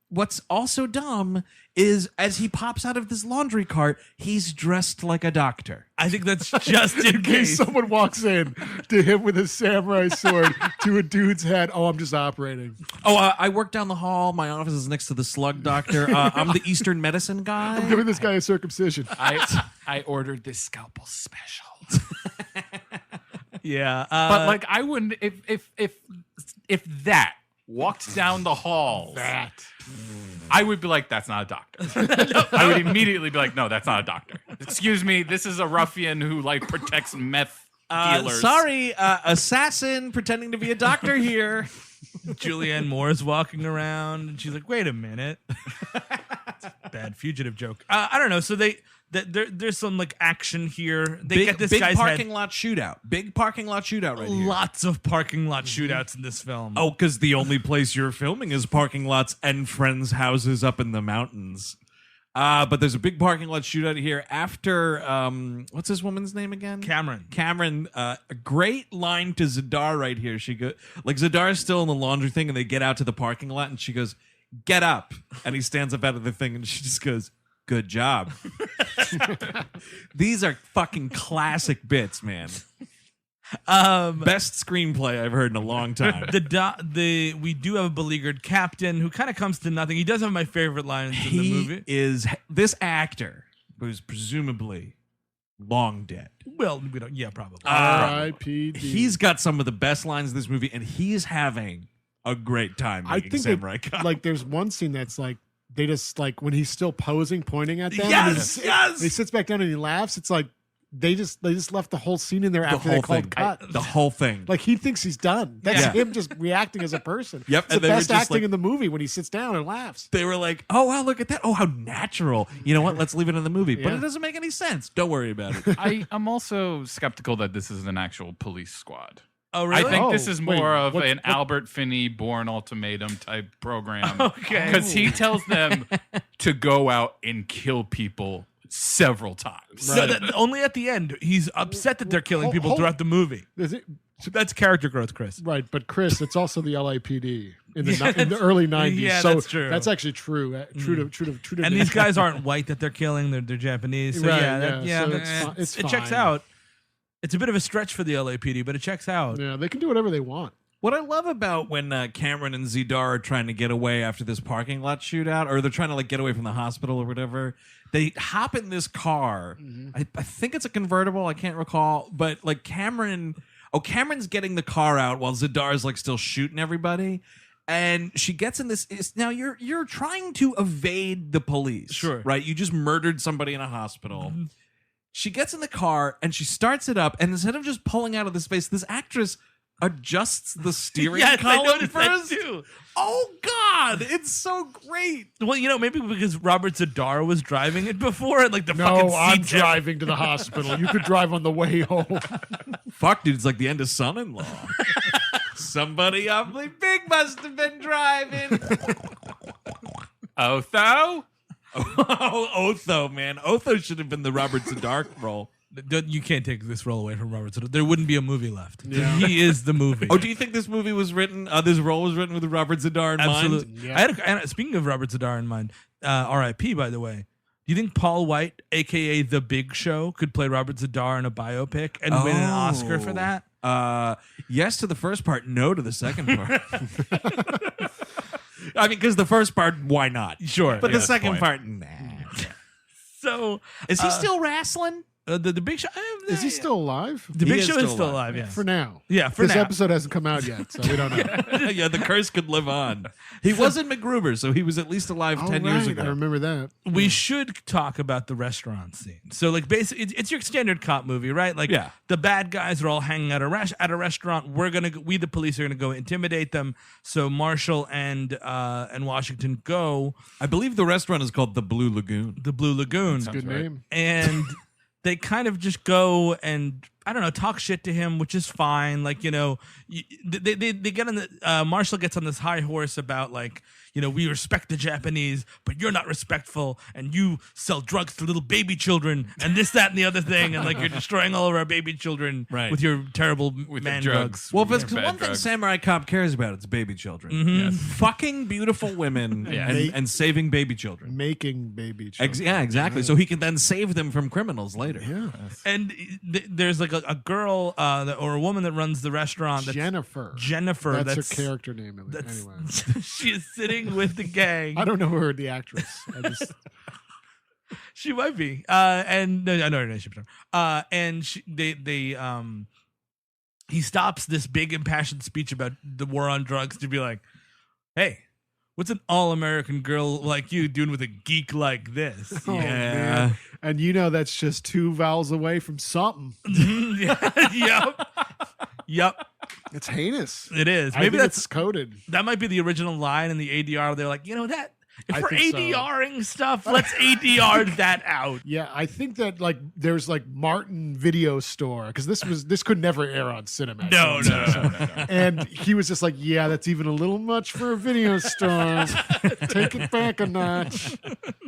what's also dumb is as he pops out of this laundry cart, he's dressed like a doctor. I think that's just in In case someone walks in to him with a samurai sword to a dude's head. Oh, I'm just operating. Oh, I work down the hall. My office is next to the slug doctor. I'm the Eastern medicine guy. I'm giving this guy a circumcision. I ordered this scalpel special. Yeah, But like I wouldn't if that walked down the hall, I would be like, that's not a doctor. I would immediately be like, no, that's not a doctor. Excuse me, this is a ruffian who like protects meth dealers. Sorry, assassin pretending to be a doctor here. Julianne Moore's walking around, and she's like, "Wait a minute." Bad fugitive joke. I don't know. So there's some like action here. They get this big guy's parking head. lot shootout. Big parking lot shootout right here. Lots of parking lot shootouts in this film. Oh, because the only place you're filming is parking lots and friends' houses up in the mountains. But there's a big parking lot shootout here after, what's this woman's name again? Cameron. A great line to Zadar right here. She goes, like Zadar's still in the laundry thing and they get out to the parking lot and she goes, "Get up." And he stands up out of the thing and she just goes, "Good job." These are fucking classic bits, man. Best screenplay I've heard in a long time. We do have a beleaguered captain who kind of comes to nothing. He does have my favorite lines in the movie. Is this actor who's presumably long dead. Well, we don't. Yeah, probably. R.I.P.D. He's got some of the best lines in this movie, and he's having a great time making Samurai Cop. Like, there's one scene that's like, they just, like, when he's still posing, pointing at them. Yes, yes. He sits back down and he laughs. It's like, they just left the whole scene in there after they called cut. The whole thing. Like, he thinks he's done. That's him just reacting as a person. Yep. It's the best acting in the movie when he sits down and laughs. They were like, "Oh, wow, look at that. Oh, how natural. You know what? Let's leave it in the movie." But it doesn't make any sense. Don't worry about it. I'm also skeptical that this is an actual police squad. Oh, really? I think this is more of what's an Albert Finney Born Ultimatum type program. Okay. Because he tells them to go out and kill people several times. Right. So only at the end, he's upset that they're killing people throughout the movie. That's character growth, Chris. Right, but Chris, it's also the LAPD in the early 90s. Yeah, so that's true. That's actually true. True to And these guys aren't white that they're killing; they're Japanese. So Right, it checks out. It's a bit of a stretch for the LAPD, but it checks out. Yeah, they can do whatever they want. What I love about when Cameron and Zidar are trying to get away after this parking lot shootout, or they're trying to like get away from the hospital or whatever, they hop in this car. I think it's a convertible. I can't recall, but like Cameron's getting the car out while Zidar's like still shooting everybody. And she gets in this. Now you're trying to evade the police, sure, right? You just murdered somebody in a hospital. Mm-hmm. She gets in the car and she starts it up, and instead of just pulling out of the space, this actress adjusts the steering column first. Too. Oh God, it's so great. Well, maybe because Robert Zadar was driving it before, and like I'm driving to the hospital. You could drive on the way home. Fuck, dude, it's like the end of Son-in-Law. Somebody awfully big must have been driving. Otho? Oh, Otho, man. Otho should have been the Robert Zadar role. You can't take this role away from Robert Zadar. There wouldn't be a movie left. Yeah. He is the movie. Oh, do you think this movie was written, this role was written with Robert Zadar in mind? Absolutely. Yeah. Speaking of Robert Zadar in mind, R.I.P., by the way, do you think Paul White, a.k.a. The Big Show, could play Robert Zadar in a biopic and win an Oscar for that? Yes to the first part, no to the second part. I mean, because the first part, why not? Sure. But the second part, nah. So, is he still wrestling? The Big Show is he still alive? The Big Show is still alive. Yes. For now. Yeah, for this now. episode hasn't come out yet, so we don't know. Yeah, the curse could live on. He wasn't MacGruber, so he was at least alive 10 years ago. I remember that. We should talk about the restaurant scene. So, like, basically, it's your standard cop movie, right? Like, the bad guys are all hanging out at a restaurant. We the police are gonna go intimidate them. So Marshall and Washington go. I believe the restaurant is called the Blue Lagoon. The Blue Lagoon. That's a good name. And they kind of just go and, I don't know, talk shit to him, which is fine. Like, they get on the Marshall gets on this high horse about, like, we respect the Japanese, but you're not respectful, and you sell drugs to little baby children, and this, that, and the other thing, and like you're destroying all of our baby children with your terrible man drugs. Well, because one thing Samurai Cop cares about, it's baby children. Mm-hmm. Yes. Fucking beautiful women and saving baby children. Making baby children. Yeah, exactly. So he can then save them from criminals later. Yeah. And there's like a girl or a woman that runs the restaurant. Jennifer. That's her character name. Anyway. She is sitting with the gang. I don't know her, the actress. She might be. And I know her name. And he stops this big impassioned speech about the war on drugs to be like, hey, what's an all-American girl like you doing with a geek like this? Oh, man. And that's just 2 vowels away from something. Yep. It's heinous. It is. Maybe that's coded. That might be the original line in the ADR. They're like, that. If we're ADRing stuff, let's ADR that out. Yeah, I think that there's Martin Video Store, because this could never air on Cinemax. No. And he was just like, yeah, that's even a little much for a video store. Take it back a notch.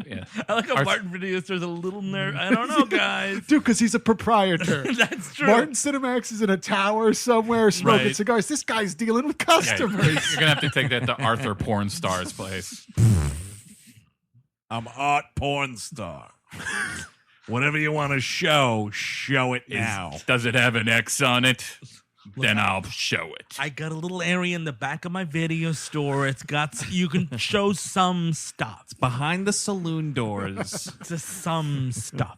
Yeah. I like how Martin Video Store's a little nerd. I don't know, guys. Dude, because he's a proprietor. That's true. Martin Cinemax is in a tower somewhere smoking cigars. This guy's dealing with customers. Yeah, you're going to have to take that to Arthur Porn Star's place. I'm Art Porn Star. Whatever you want to show it now. Does it have an X on it? Then I'll show it. I got a little area in the back of my video store. It's got, you can show some stuff. It's behind the saloon doors. Just some stuff.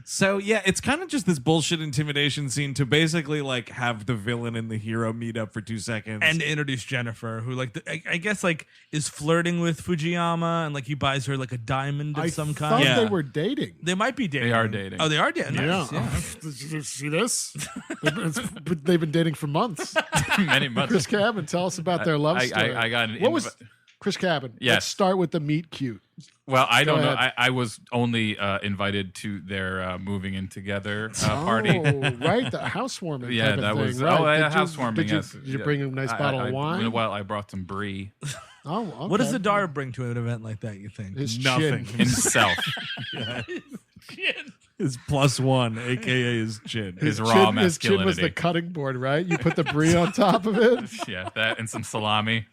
So, yeah, it's kind of just this bullshit intimidation scene to basically, have the villain and the hero meet up for 2 seconds. And introduce Jennifer, who, I guess, is flirting with Fujiyama, and, he buys her, a diamond of some kind. I thought they were dating. They might be dating. They are dating. Oh, they are dating. Yeah. Nice. Yeah. Did you see this? They've been dating for months. Many months. Chris Cabin, tell us about their love story. I got What was Chris Cabin? Yes. Let's start with the meet cute. Well, I don't know. ahead. I was only invited to their moving in together party. Oh, right. The housewarming. Yeah, type of that thing, was. right. Oh, yeah, Did you- housewarming. Did you, Yes. did you bring a nice bottle of wine? Well, I brought some brie. Oh, okay. What does the Dar bring to an event like that, you think? His Nothing. chin. Himself. His +1, a.k.a. his chin. His raw masculinity. His chin was the cutting board, right? You put the brie on top of it. Yeah, that and some salami.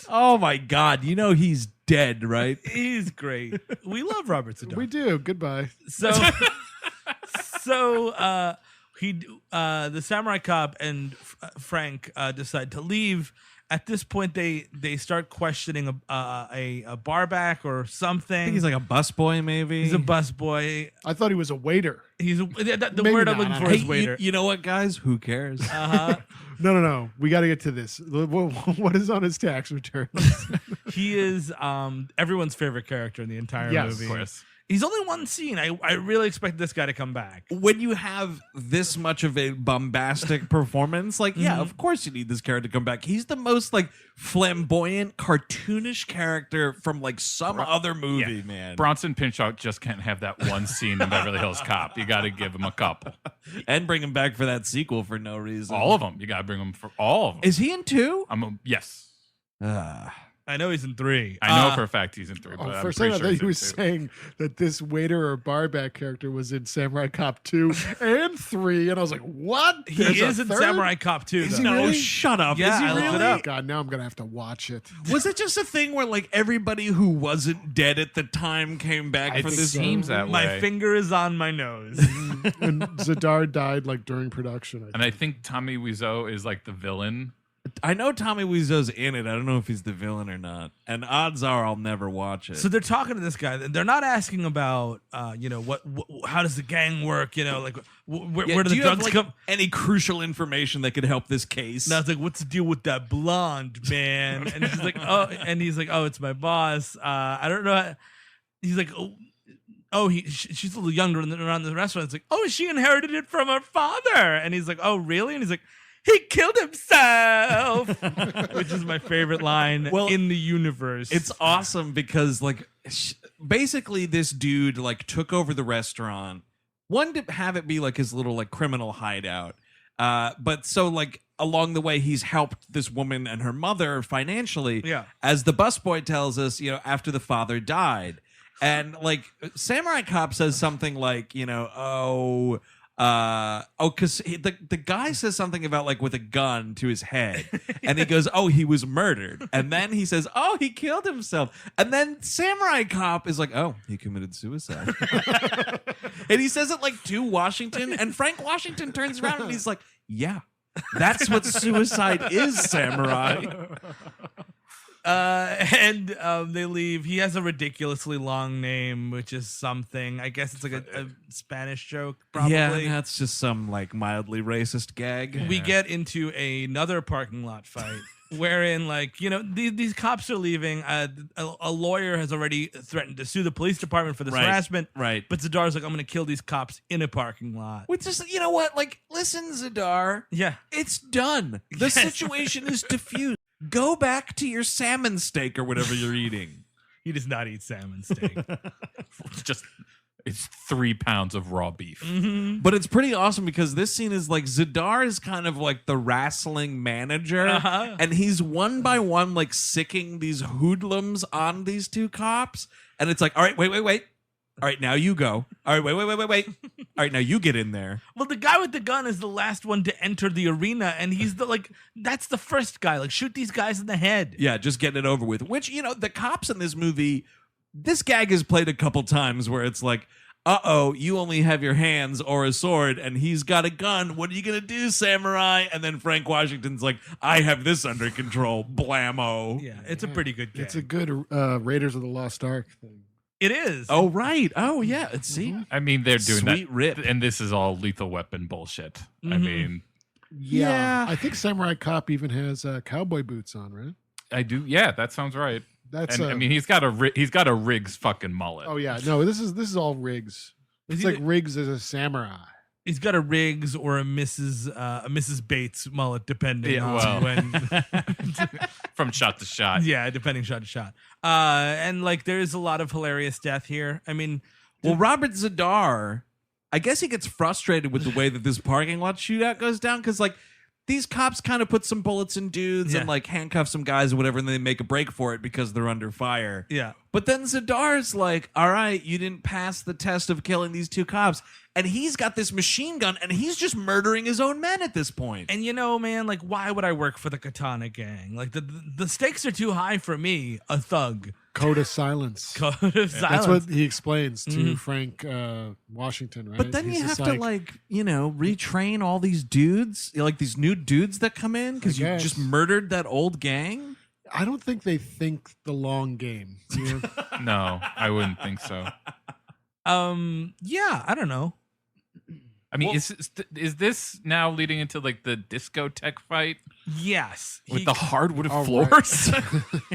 Oh, my God. He's dead, right? He's great. We love Robert Z'Dar. We do. Goodbye. So the Samurai Cop and Frank decide to leave. At this point, they start questioning a barback or something. I think he's like a busboy, maybe. He's a busboy. I thought he was a waiter. He's the Maybe word not, I'm looking I for don't is Hey, waiter. you know what, guys? Who cares? No. We got to get to this. What is on his tax return? He is everyone's favorite character in the entire Yes, movie. Of course. He's only one scene. I really expect this guy to come back. When you have this much of a bombastic performance, of course you need this character to come back. He's the most flamboyant, cartoonish character from some other movie, man. Bronson Pinchot just can't have that one scene in Beverly Hills Cop. You got to give him a couple. And bring him back for that sequel for no reason. All of them. You got to bring them for all of them. Is he in 2? Yes. I know he's in 3. I know for a fact he's in 3. But I'm First pretty time I sure thought he's he in was 2. saying that this waiter or barback character was in Samurai Cop 2 and 3, and I was like, "What?" He There's a is in third? Samurai Cop 2. Is though. he No, really? shut up. Yeah, Is he I looked really? it up. God, now I'm gonna have to watch it. Was it just a thing where everybody who wasn't dead at the time came back It for this? seems that way. My finger is on my nose. And Z'Dar died during production. And I think Tommy Wiseau is the villain. I know Tommy Wiseau's in it. I don't know if he's the villain or not. And odds are I'll never watch it. So they're talking to this guy. They're not asking about, what how does the gang work? Where do the drugs come? Any crucial information that could help this case? And I was like, what's the deal with that blonde man? And she's like, he's like, oh, it's my boss. I don't know. He's like, she's a little younger around the restaurant. It's like, oh, she inherited it from her father. And he's like, oh, really? And he's like, he killed himself, which is my favorite line in the universe. It's awesome because basically this dude took over the restaurant. One, to have it be his little criminal hideout. But so along the way, he's helped this woman and her mother financially. Yeah. As the busboy tells us, after the father died. And like Samurai Cop says something like, because the guy says something about like with a gun to his head, and he goes, "Oh, he was murdered," and then he says, "Oh, he killed himself," and then Samurai Cop is like, "Oh, he committed suicide," and he says it like to Washington, and Frank Washington turns around and he's like, "Yeah, that's what suicide is, Samurai." And they leave. He has a ridiculously long name, which is something. I guess it's like a Spanish joke, probably. Yeah, that's just some like mildly racist gag. We get into another parking lot fight wherein, like, these cops are leaving. A lawyer has already threatened to sue the police department for this harassment. Right. But Zadar's like, I'm going to kill these cops in a parking lot. Which is, you know what? Like, listen, Zadar. Yeah. It's done. The situation is diffused. Go back to your salmon steak or whatever you're eating. He does not eat salmon steak. It's 3 pounds of raw beef. Mm-hmm. But it's pretty awesome because this scene is like Zadar is kind of like the wrestling manager. And he's one by one like sicking these hoodlums on these two cops. And it's like, all right, wait. All right, now you go. All right, wait. All right, now you get in there. Well, the guy with the gun is the last one to enter the arena, and he's that's the first guy. Like, shoot these guys in the head. Yeah, just getting it over with. Which, the cops in this movie, this gag is played a couple times where it's like, you only have your hands or a sword, and he's got a gun. What are you going to do, samurai? And then Frank Washington's like, I have this under control, blammo. Yeah, it's a pretty good gag. It's a good Raiders of the Lost Ark thing. It is. Oh, right. Oh, yeah. See? I mean, they're doing Sweet that. rip. And this is all Lethal Weapon bullshit. I mean, Yeah. I think Samurai Cop even has cowboy boots on, right? I do. Yeah, that sounds right. That's And I mean, he's got a Riggs fucking mullet. Oh yeah, no, this is all Riggs. It's like Riggs is a samurai. He's got a Riggs or a Mrs. Bates mullet, depending on when. From shot to shot. Yeah, depending shot to shot. And like, there's a lot of hilarious death here. I mean, well, Robert Zadar, I guess he gets frustrated with the way that this parking lot shootout goes down because like these cops kind of put some bullets in dudes and like handcuff some guys or whatever, and they make a break for it because they're under fire. Yeah. But then Zadar's like, all right, you didn't pass the test of killing these two cops. And he's got this machine gun, and he's just murdering his own men at this point. And man, like, why would I work for the Katana Gang? Like, the stakes are too high for me, a thug. Code of silence. Code of silence. That's what he explains to Frank Washington, right? But then you have to, like, retrain all these dudes, like these new dudes that come in because you just murdered that old gang. I don't think they think the long game. No, I wouldn't think so. Yeah, I don't know. I mean, is this now leading into like the discotheque fight? Yes, with the hardwood floors. Right.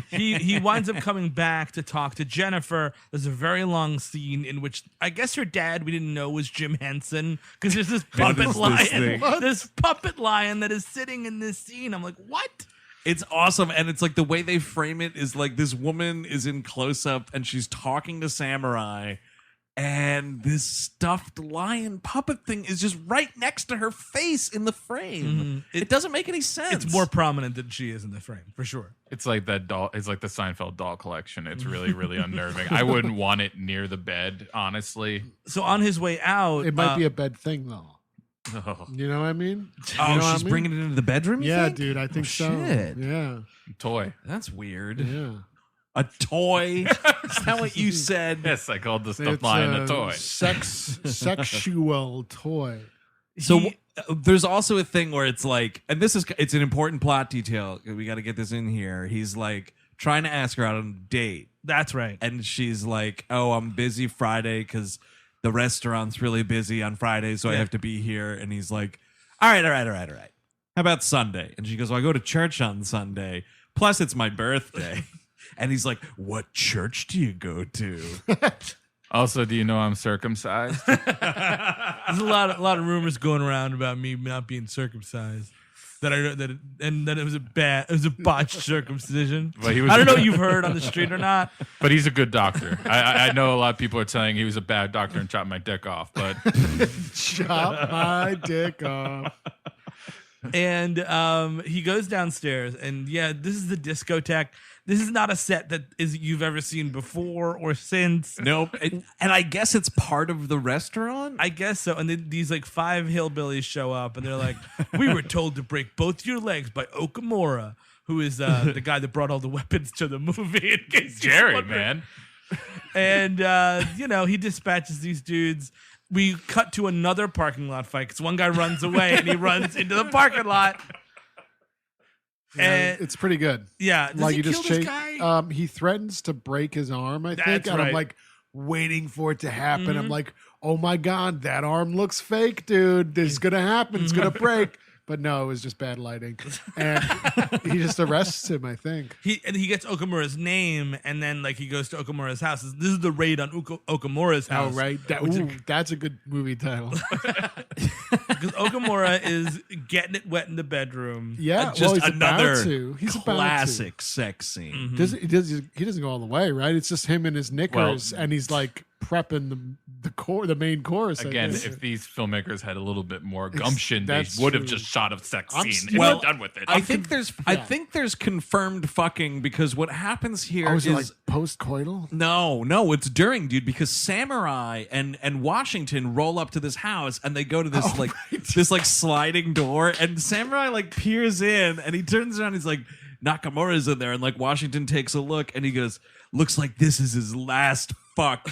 he winds up coming back to talk to Jennifer. There's a very long scene in which I guess her dad we didn't know was Jim Henson because there's this puppet lion. This puppet lion that is sitting in this scene. I'm like, what? It's awesome, and it's like the way they frame it is like this woman is in close up and she's talking to Samurai. And this stuffed lion puppet thing is just right next to her face in the frame. Mm-hmm. It doesn't make any sense. It's more prominent than she is in the frame, for sure. It's like that doll. It's like the Seinfeld doll collection. It's really, really unnerving. I wouldn't want it near the bed, honestly. So on his way out... It might be a bed thing, though. Oh. You know what I mean? She's bringing it into the bedroom? Yeah, dude, I think so. Shit. Yeah. Toy. That's weird. Yeah. A toy? Is that what you said? Yes, I called the stuffed lion a toy. Sexual toy. So there's also a thing where it's like, and it's an important plot detail. We got to get this in here. He's like trying to ask her out on a date. That's right. And she's like, oh, I'm busy Friday because the restaurant's really busy on Friday, so I have to be here. And he's like, all right. How about Sunday? And she goes, well, I go to church on Sunday. Plus, it's my birthday. And he's like, what church do you go to? Also, do you know I'm circumcised? There's a lot of rumors going around about me not being circumcised. That it was a botched circumcision. I don't know if you've heard on the street or not. But he's a good doctor. I know a lot of people are saying he was a bad doctor and chopped my dick off. But chop my dick off. And he goes downstairs, and this is the discotheque. This is not a set that you've ever seen before or since. Nope. And I guess it's part of the restaurant? I guess so. And then these like 5 hillbillies show up, and they're like, "We were told to break both your legs by Okamura, who is the guy that brought all the weapons to the movie." In case Jerry, man. And he dispatches these dudes. We cut to another parking lot fight because one guy runs away and he runs into the parking lot. And it's pretty good. Yeah, does like he you kill just this guy? He threatens to break his arm, I think, That's and right. I'm like waiting for it to happen. I'm like, oh my god, that arm looks fake, dude. This is gonna happen. It's gonna break. But no, it was just bad lighting, and he just arrests him. I think He gets Okamura's name, and then like he goes to Okamura's house. This is the raid on Okamura's house. Oh right, that's a good movie title. Because Okamura is getting it wet in the bedroom. Yeah, Just he's another about to. He's classic sex scene. He doesn't go all the way, right? It's just him in his knickers, and he's like prepping the main chorus. I Again, guess. if these filmmakers had a little bit more gumption, they that's would have true. just shot a sex I'm scene still- and done with it. I think there's confirmed fucking because what happens here is is it like post-coital? no, it's during, dude, because Samurai and Washington roll up to this house and they go to this this like sliding door, and Samurai like peers in and he turns around, he's like, Nakamura's in there, and like Washington takes a look and he goes, looks like this is his last fuck.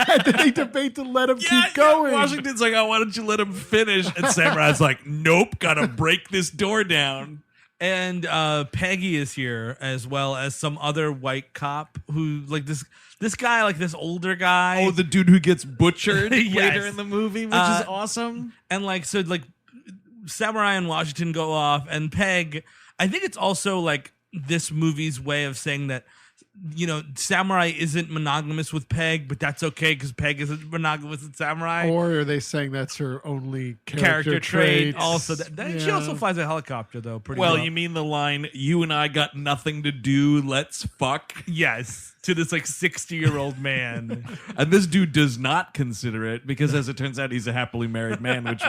And then they debate to let him keep going. Washington's like, oh, why don't you let him finish? And Samurai's like, nope, gotta break this door down. And Peggy is here, as well as some other white cop who like this guy, like this older guy. Oh, the dude who gets butchered Yes. later in the movie, which is awesome. And like so like Samurai and Washington go off, and Peg, I think it's also like this movie's way of saying that, Samurai isn't monogamous with Peg, but that's okay because Peg isn't monogamous with Samurai. Or are they saying that's her only character trait. trait? Also, she also flies a helicopter though. Pretty well. You mean the line, you and I got nothing to do, let's fuck? Yes, to this like 60-year-old man. And this dude does not consider it because, as it turns out, he's a happily married man, which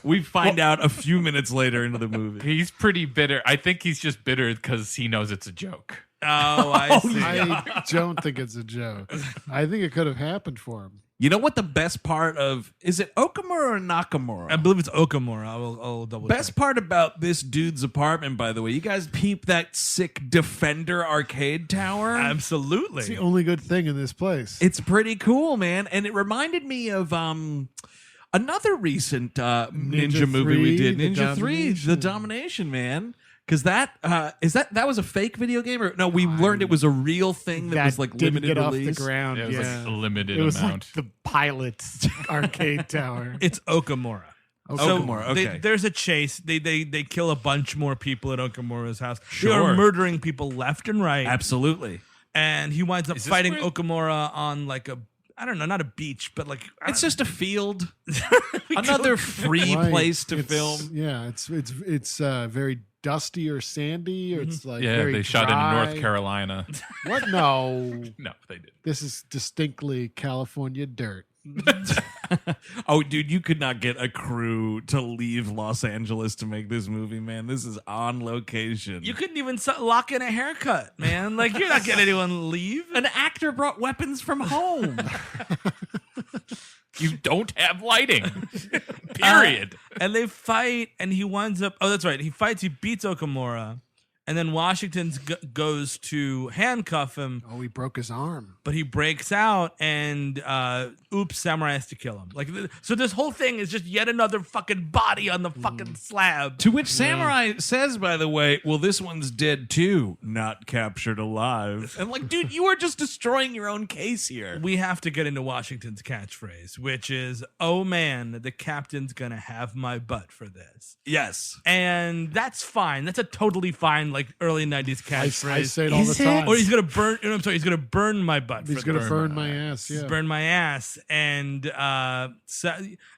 we find out a few minutes later into the movie. He's pretty bitter. I think he's just bitter because he knows it's a joke. Oh, I see. I don't think it's a joke. I think it could have happened for him. You know what the best part of, is it Okamura or Nakamura? I believe it's Okamura. I'll double Best check. part about this dude's apartment, by the way, you guys peep that sick Defender arcade tower? Absolutely. It's the only good thing in this place. It's pretty cool, man. And it reminded me of another recent ninja movie we 3, did, The Ninja 3, Domination. The Domination, man. Because that was a fake video game, or no? We learned it was a real thing that was like didn't limited get release. off the ground. It was yeah. like a limited it was amount. like the pilot's arcade tower. It's Okamura. Okamura, okay. There's a chase. They kill a bunch more people at Okamura's house. They Sure. are murdering people left and right. Absolutely. And he winds up Is this fighting where- Okamura on like a, I don't know, not a beach, but like It's just a field. Another free Right. place to It's- film. Yeah, it's very dusty or sandy, or it's like Yeah, very they shot it in dry. North Carolina. What? No, No, they didn't. this is distinctly California dirt. Oh, dude, you could not get a crew to leave Los Angeles to make this movie, man. This is on location. You couldn't even lock in a haircut, man. Like you're not getting anyone to leave. An actor brought weapons from home. You don't have lighting. Period. And they fight, and he winds up. Oh, that's right. He fights. He beats Okamura, and then Washington goes to handcuff him, Oh, he broke his arm. but he breaks out, and oops, Samurai has to kill him. Like so, this whole thing is just yet another fucking body on the fucking slab. To which Samurai says, by the way, well, this one's dead too, not captured alive. And like, dude, you are just destroying your own case here. We have to get into Washington's catchphrase, which is, "Oh man, the captain's gonna have my butt for this." Yes. And that's fine. That's a totally fine, like early '90s catchphrase. I say it all Is the it? time. Or he's gonna burn. I'm sorry. He's gonna burn my butt. He's for gonna this. burn my ass. Yeah. Burn my ass. And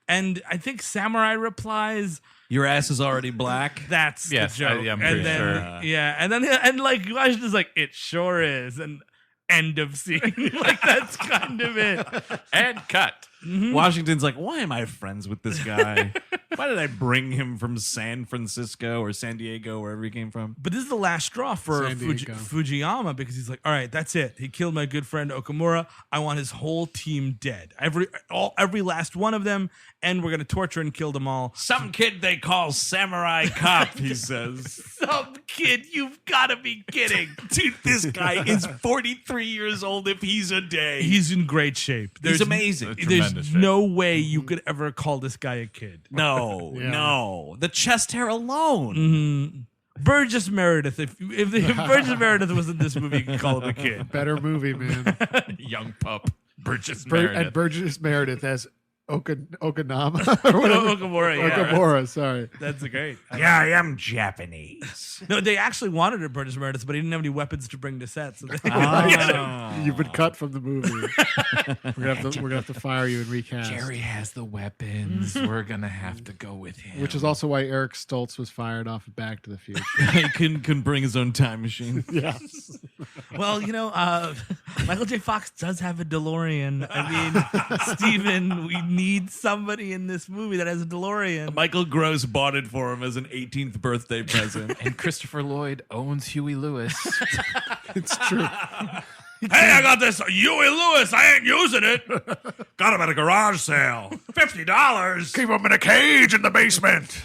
and I think Samurai replies, Your ass is already black. "That's Yes, the joke." I'm and pretty then, sure. Yeah, and like Washington's like, "It sure is." And end of scene. Like that's kind of it. And cut. Washington's like, why am I friends with this guy? Why did I bring him from San Francisco or San Diego, wherever he came from? But this is the last straw for Fujiyama because he's like, all right, that's it. He killed my good friend Okamura. I want his whole team dead. Every last one of them, and we're going to torture and kill them all. Some kid they call Samurai Cop, he says. Some kid, you've got to be kidding. Dude, this guy is 43 years old if he's a day. He's in great shape. He's amazing. There's no way you could ever call this guy a kid. No, no. The chest hair alone. Mm-hmm. Burgess Meredith. If Burgess Meredith was in this movie, you could call him a kid. Better movie, man. Young pup. Burgess Meredith. And Burgess Meredith as Okanama or whatever. Okamura, yeah. Okamura, sorry. That's great. Yeah, I am Japanese. No, they actually wanted a Burgess Meredith, but he didn't have any weapons to bring to set. So You've been cut from the movie. We're gonna have to fire you and recast. Jerry has the weapons. We're gonna have to go with him. Which is also why Eric Stoltz was fired off of Back to the Future. He couldn't bring his own time machine. Yes. Well, Michael J. Fox does have a DeLorean. I mean, Steven, we need somebody in this movie that has a DeLorean. Michael Gross bought it for him as an 18th birthday present. And Christopher Lloyd owns Huey Lewis. It's true. Hey, I got this Huey Lewis. I ain't using it. Got him at a garage sale. $50. Keep him in a cage in the basement.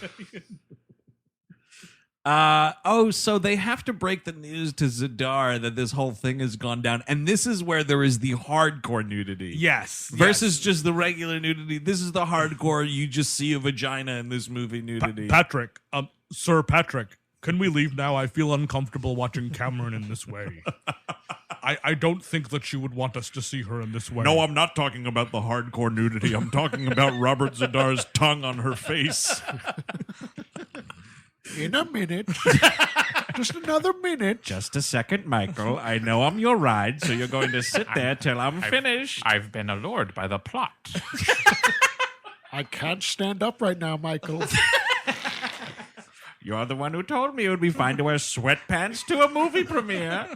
So they have to break the news to Zadar that this whole thing has gone down. And this is where there is the hardcore nudity. Yes. Versus just the regular nudity. This is the hardcore, you just see a vagina in this movie nudity. Patrick, Sir Patrick, can we leave now? I feel uncomfortable watching Cameron in this way. I don't think that you would want us to see her in this way. No, I'm not talking about the hardcore nudity. I'm talking about Robert Zadar's tongue on her face. In a minute. Just another minute. Just a second, Michael. I know I'm your ride, so you're going to sit there till I'm finished. I've been allured by the plot. I can't stand up right now, Michael. You're the one who told me it would be fine to wear sweatpants to a movie premiere.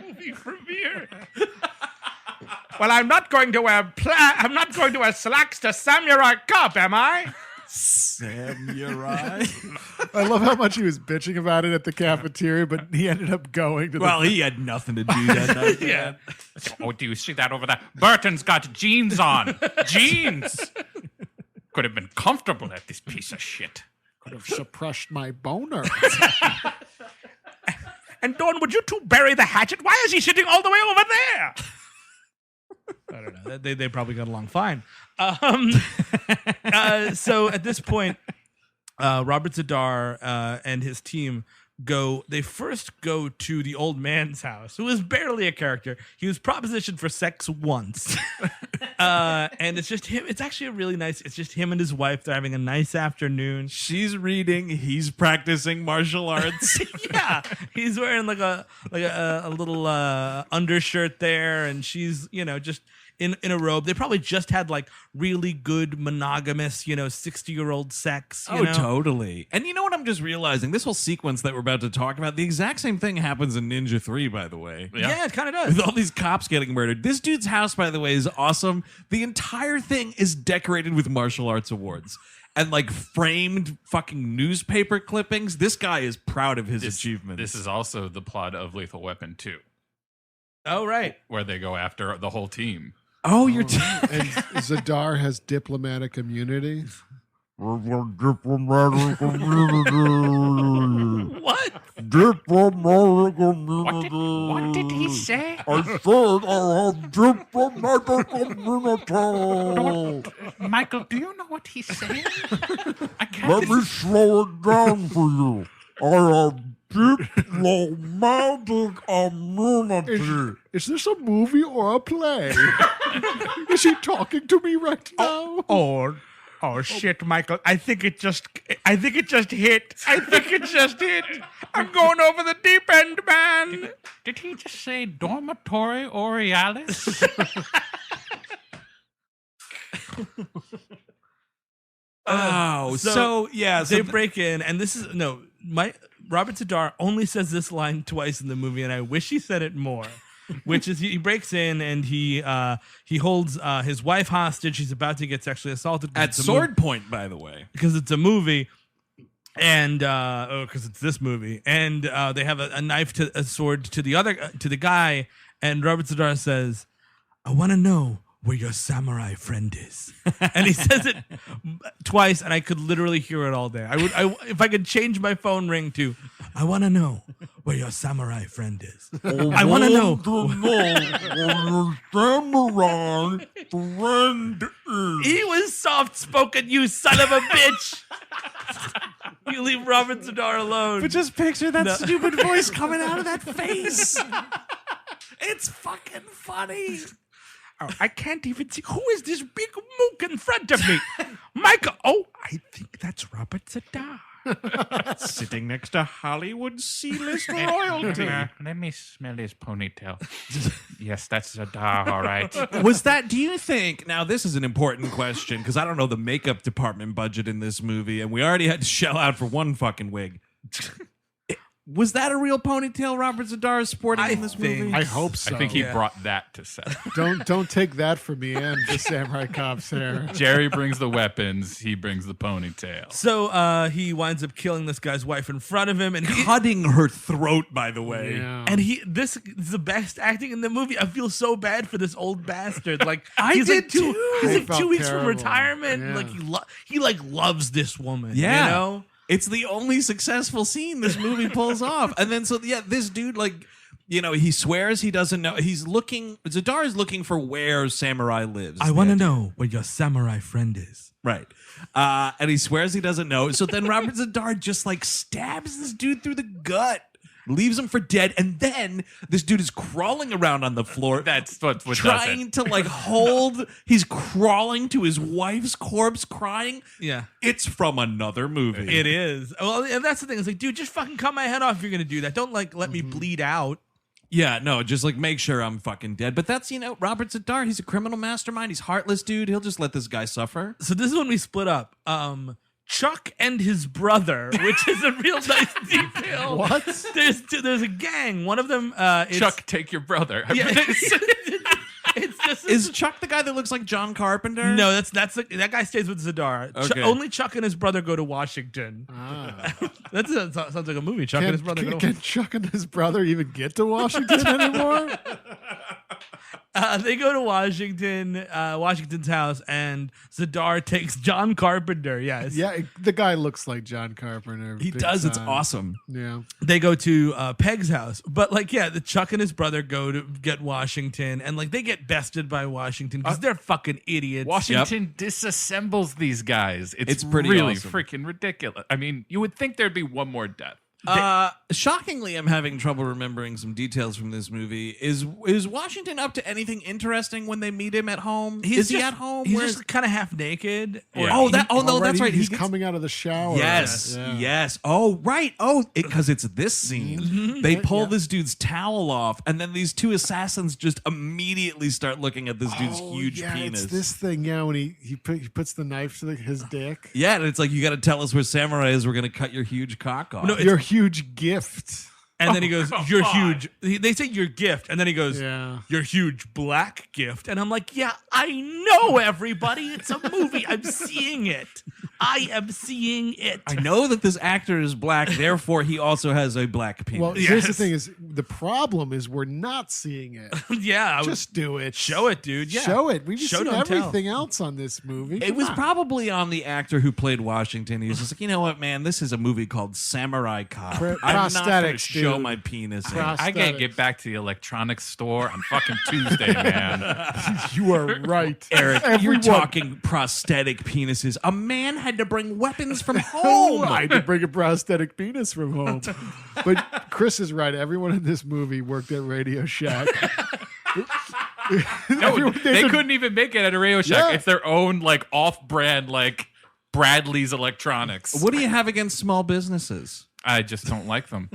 Movie premiere. Well, I'm not going to wear slacks to Samurai Cop, am I? Samurai. I love how much he was bitching about it at the cafeteria, but he ended up going to he had nothing to do that night. Yeah. Oh, do you see that over there? Burton's got jeans on. Jeans. Could have been comfortable at this piece of shit. Could have suppressed my boner. And Dawn, would you two bury the hatchet? Why is he sitting all the way over there? I don't know. They probably got along fine. So at this point, Robert Zadar and his team they first go to the old man's house, who is barely a character. He was propositioned for sex once. And it's just him. It's actually it's just him and his wife. They're having a nice afternoon. She's reading. He's practicing martial arts. Yeah. He's wearing like a little undershirt there. And she's, just in a robe. They probably just had like really good monogamous, 60-year-old sex. You know? Totally. And you know what I'm just realizing? This whole sequence that we're about to talk about, the exact same thing happens in Ninja 3, by the way. Yeah, it kind of does. With all these cops getting murdered. This dude's house, by the way, is awesome. The entire thing is decorated with martial arts awards. And like framed fucking newspaper clippings. This guy is proud of his achievements. This is also the plot of Lethal Weapon 2. Oh, right. Where they go after the whole team. Oh, and Zadar has diplomatic immunity. Diplomatic immunity. What? Diplomatic immunity. What did he say? I said I have diplomatic immunity. Michael, do you know what he's saying? I can't. Let me slow it down for you. I have diplomatic immunity. Is this a movie or a play? Is he talking to me right now? Oh shit, Michael. I think it just hit. I'm going over the deep end, man. Did he just say dormitory Aurealis? They break in, and this is Robert Zadar only says this line twice in the movie, and I wish he said it more. which is he breaks in and he holds his wife hostage. He's about to get sexually assaulted At sword point, by the way. because it's a movie. And because it's this movie, and they have a knife to a sword to the guy, and Robert Z'Dar says, "I want to know where your samurai friend is," and he says it twice, and I could literally hear it all day. If I could change my phone ring to, "I want to know where your samurai friend is." I want to know. Samurai friend is. He was soft spoken, you son of a bitch. You leave Robert Z'Dar alone. But just picture that stupid voice coming out of that face. It's fucking funny. Oh, I can't even see. Who is this big mook in front of me? Michael. Oh, I think that's Robert Z'Dar. Sitting next to Hollywood C-list royalty. Let me smell his ponytail. Yes, that's Z'Dar, all right. Was that, do you think, now this is an important question, because I don't know the makeup department budget in this movie, and we already had to shell out for one fucking wig. Was that a real ponytail Robert Z'Dar is sporting in this movie? I hope so. I think he brought that to set. Don't take that from me and the Samurai Cop's hair. Jerry brings the weapons. He brings the ponytail. So he winds up killing this guy's wife in front of him, and Cutting her throat, by the way. Yeah. and this is the best acting in the movie. I feel so bad for this old bastard. Like I he's did like two, too. he's I like felt 2 weeks terrible. from retirement. Yeah. Like he like loves this woman. Yeah. You know. It's the only successful scene this movie pulls off. And then, this dude, he swears he doesn't know. Z'Dar is looking for where Samurai lives. I want to know where your samurai friend is. Right. And he swears he doesn't know. So then Robert Z'Dar just stabs this dude through the gut, leaves him for dead. And then this dude is crawling around on the floor. That's what trying to hold. He's crawling to his wife's corpse, crying. Yeah. It's from another movie. It is. Well, and that's the thing. It's like, dude, just fucking cut my head off if you're gonna do that. Don't let me bleed out. Yeah, no, just make sure I'm fucking dead. But that's, Robert Z'Dar, he's a criminal mastermind. He's heartless, dude. He'll just let this guy suffer. So this is when we split up. Chuck and his brother, which is a real nice detail. What? There's a gang. One of them, Chuck, take your brother. Yeah, it's just Is Chuck the guy that looks like John Carpenter? no. That guy stays with Z'Dar. Okay. Only Chuck and his brother go to Washington. That sounds like a movie. Chuck and his brother. Can Chuck and his brother even get to Washington anymore? They go to Washington's house, and Z'Dar takes John Carpenter. Yes. Yeah, the guy looks like John Carpenter. He big does. It's time. awesome. Yeah. They go to Peg's house, but the Chuck and his brother go to get Washington, and they get bested by Washington because they're fucking idiots. Washington disassembles these guys. It's pretty really awesome. freaking ridiculous. I mean, you would think there'd be one more death. Shockingly, I'm having trouble remembering some details from this movie. Is Washington up to anything interesting when they meet him at home? Is he at home? He's Where's- just kind of half naked. Yeah. Oh, no, Already that's right. He's He gets- coming out of the shower. Yes, Yeah. yes. Oh, right. Oh, because it's this scene. They pull this dude's towel off, and then these two assassins just immediately start looking at this dude's huge penis. It's this thing, when he puts the knife to his dick. Yeah, and it's like, you got to tell us where Samurai is. We're going to cut your huge cock off. No, Your huge gift. And then he goes, "You're huge." They say your gift, and then he goes, Yeah. "Your huge black gift." And I'm like, "Yeah, I know, everybody. It's a movie. I'm seeing it. I am seeing it." I know that this actor is black, therefore he also has a black penis. Well, here's the Yes. thing: is the problem is we're not seeing it. Yeah, I would Just do it. show it, dude. Yeah, Show it. We've Show, seen don't tell. everything else on this movie. It was probably on the actor who played Washington. He was just like, you know what, man? This is a movie called Samurai Cop. I'm not going to prosthetics, show dude. my penis. in it. I can't get back to the electronics store on fucking Tuesday, man. You are right, Eric, you're Everyone- talking prosthetic penises. A man had to bring weapons from Oh, home. I had to bring a prosthetic penis from home. But Chris is right. Everyone in this movie worked at Radio Shack. No, they couldn't even make it at a Radio Shack. Yeah. It's their own off-brand Bradley's Electronics. What do you have against small businesses? I just don't like them.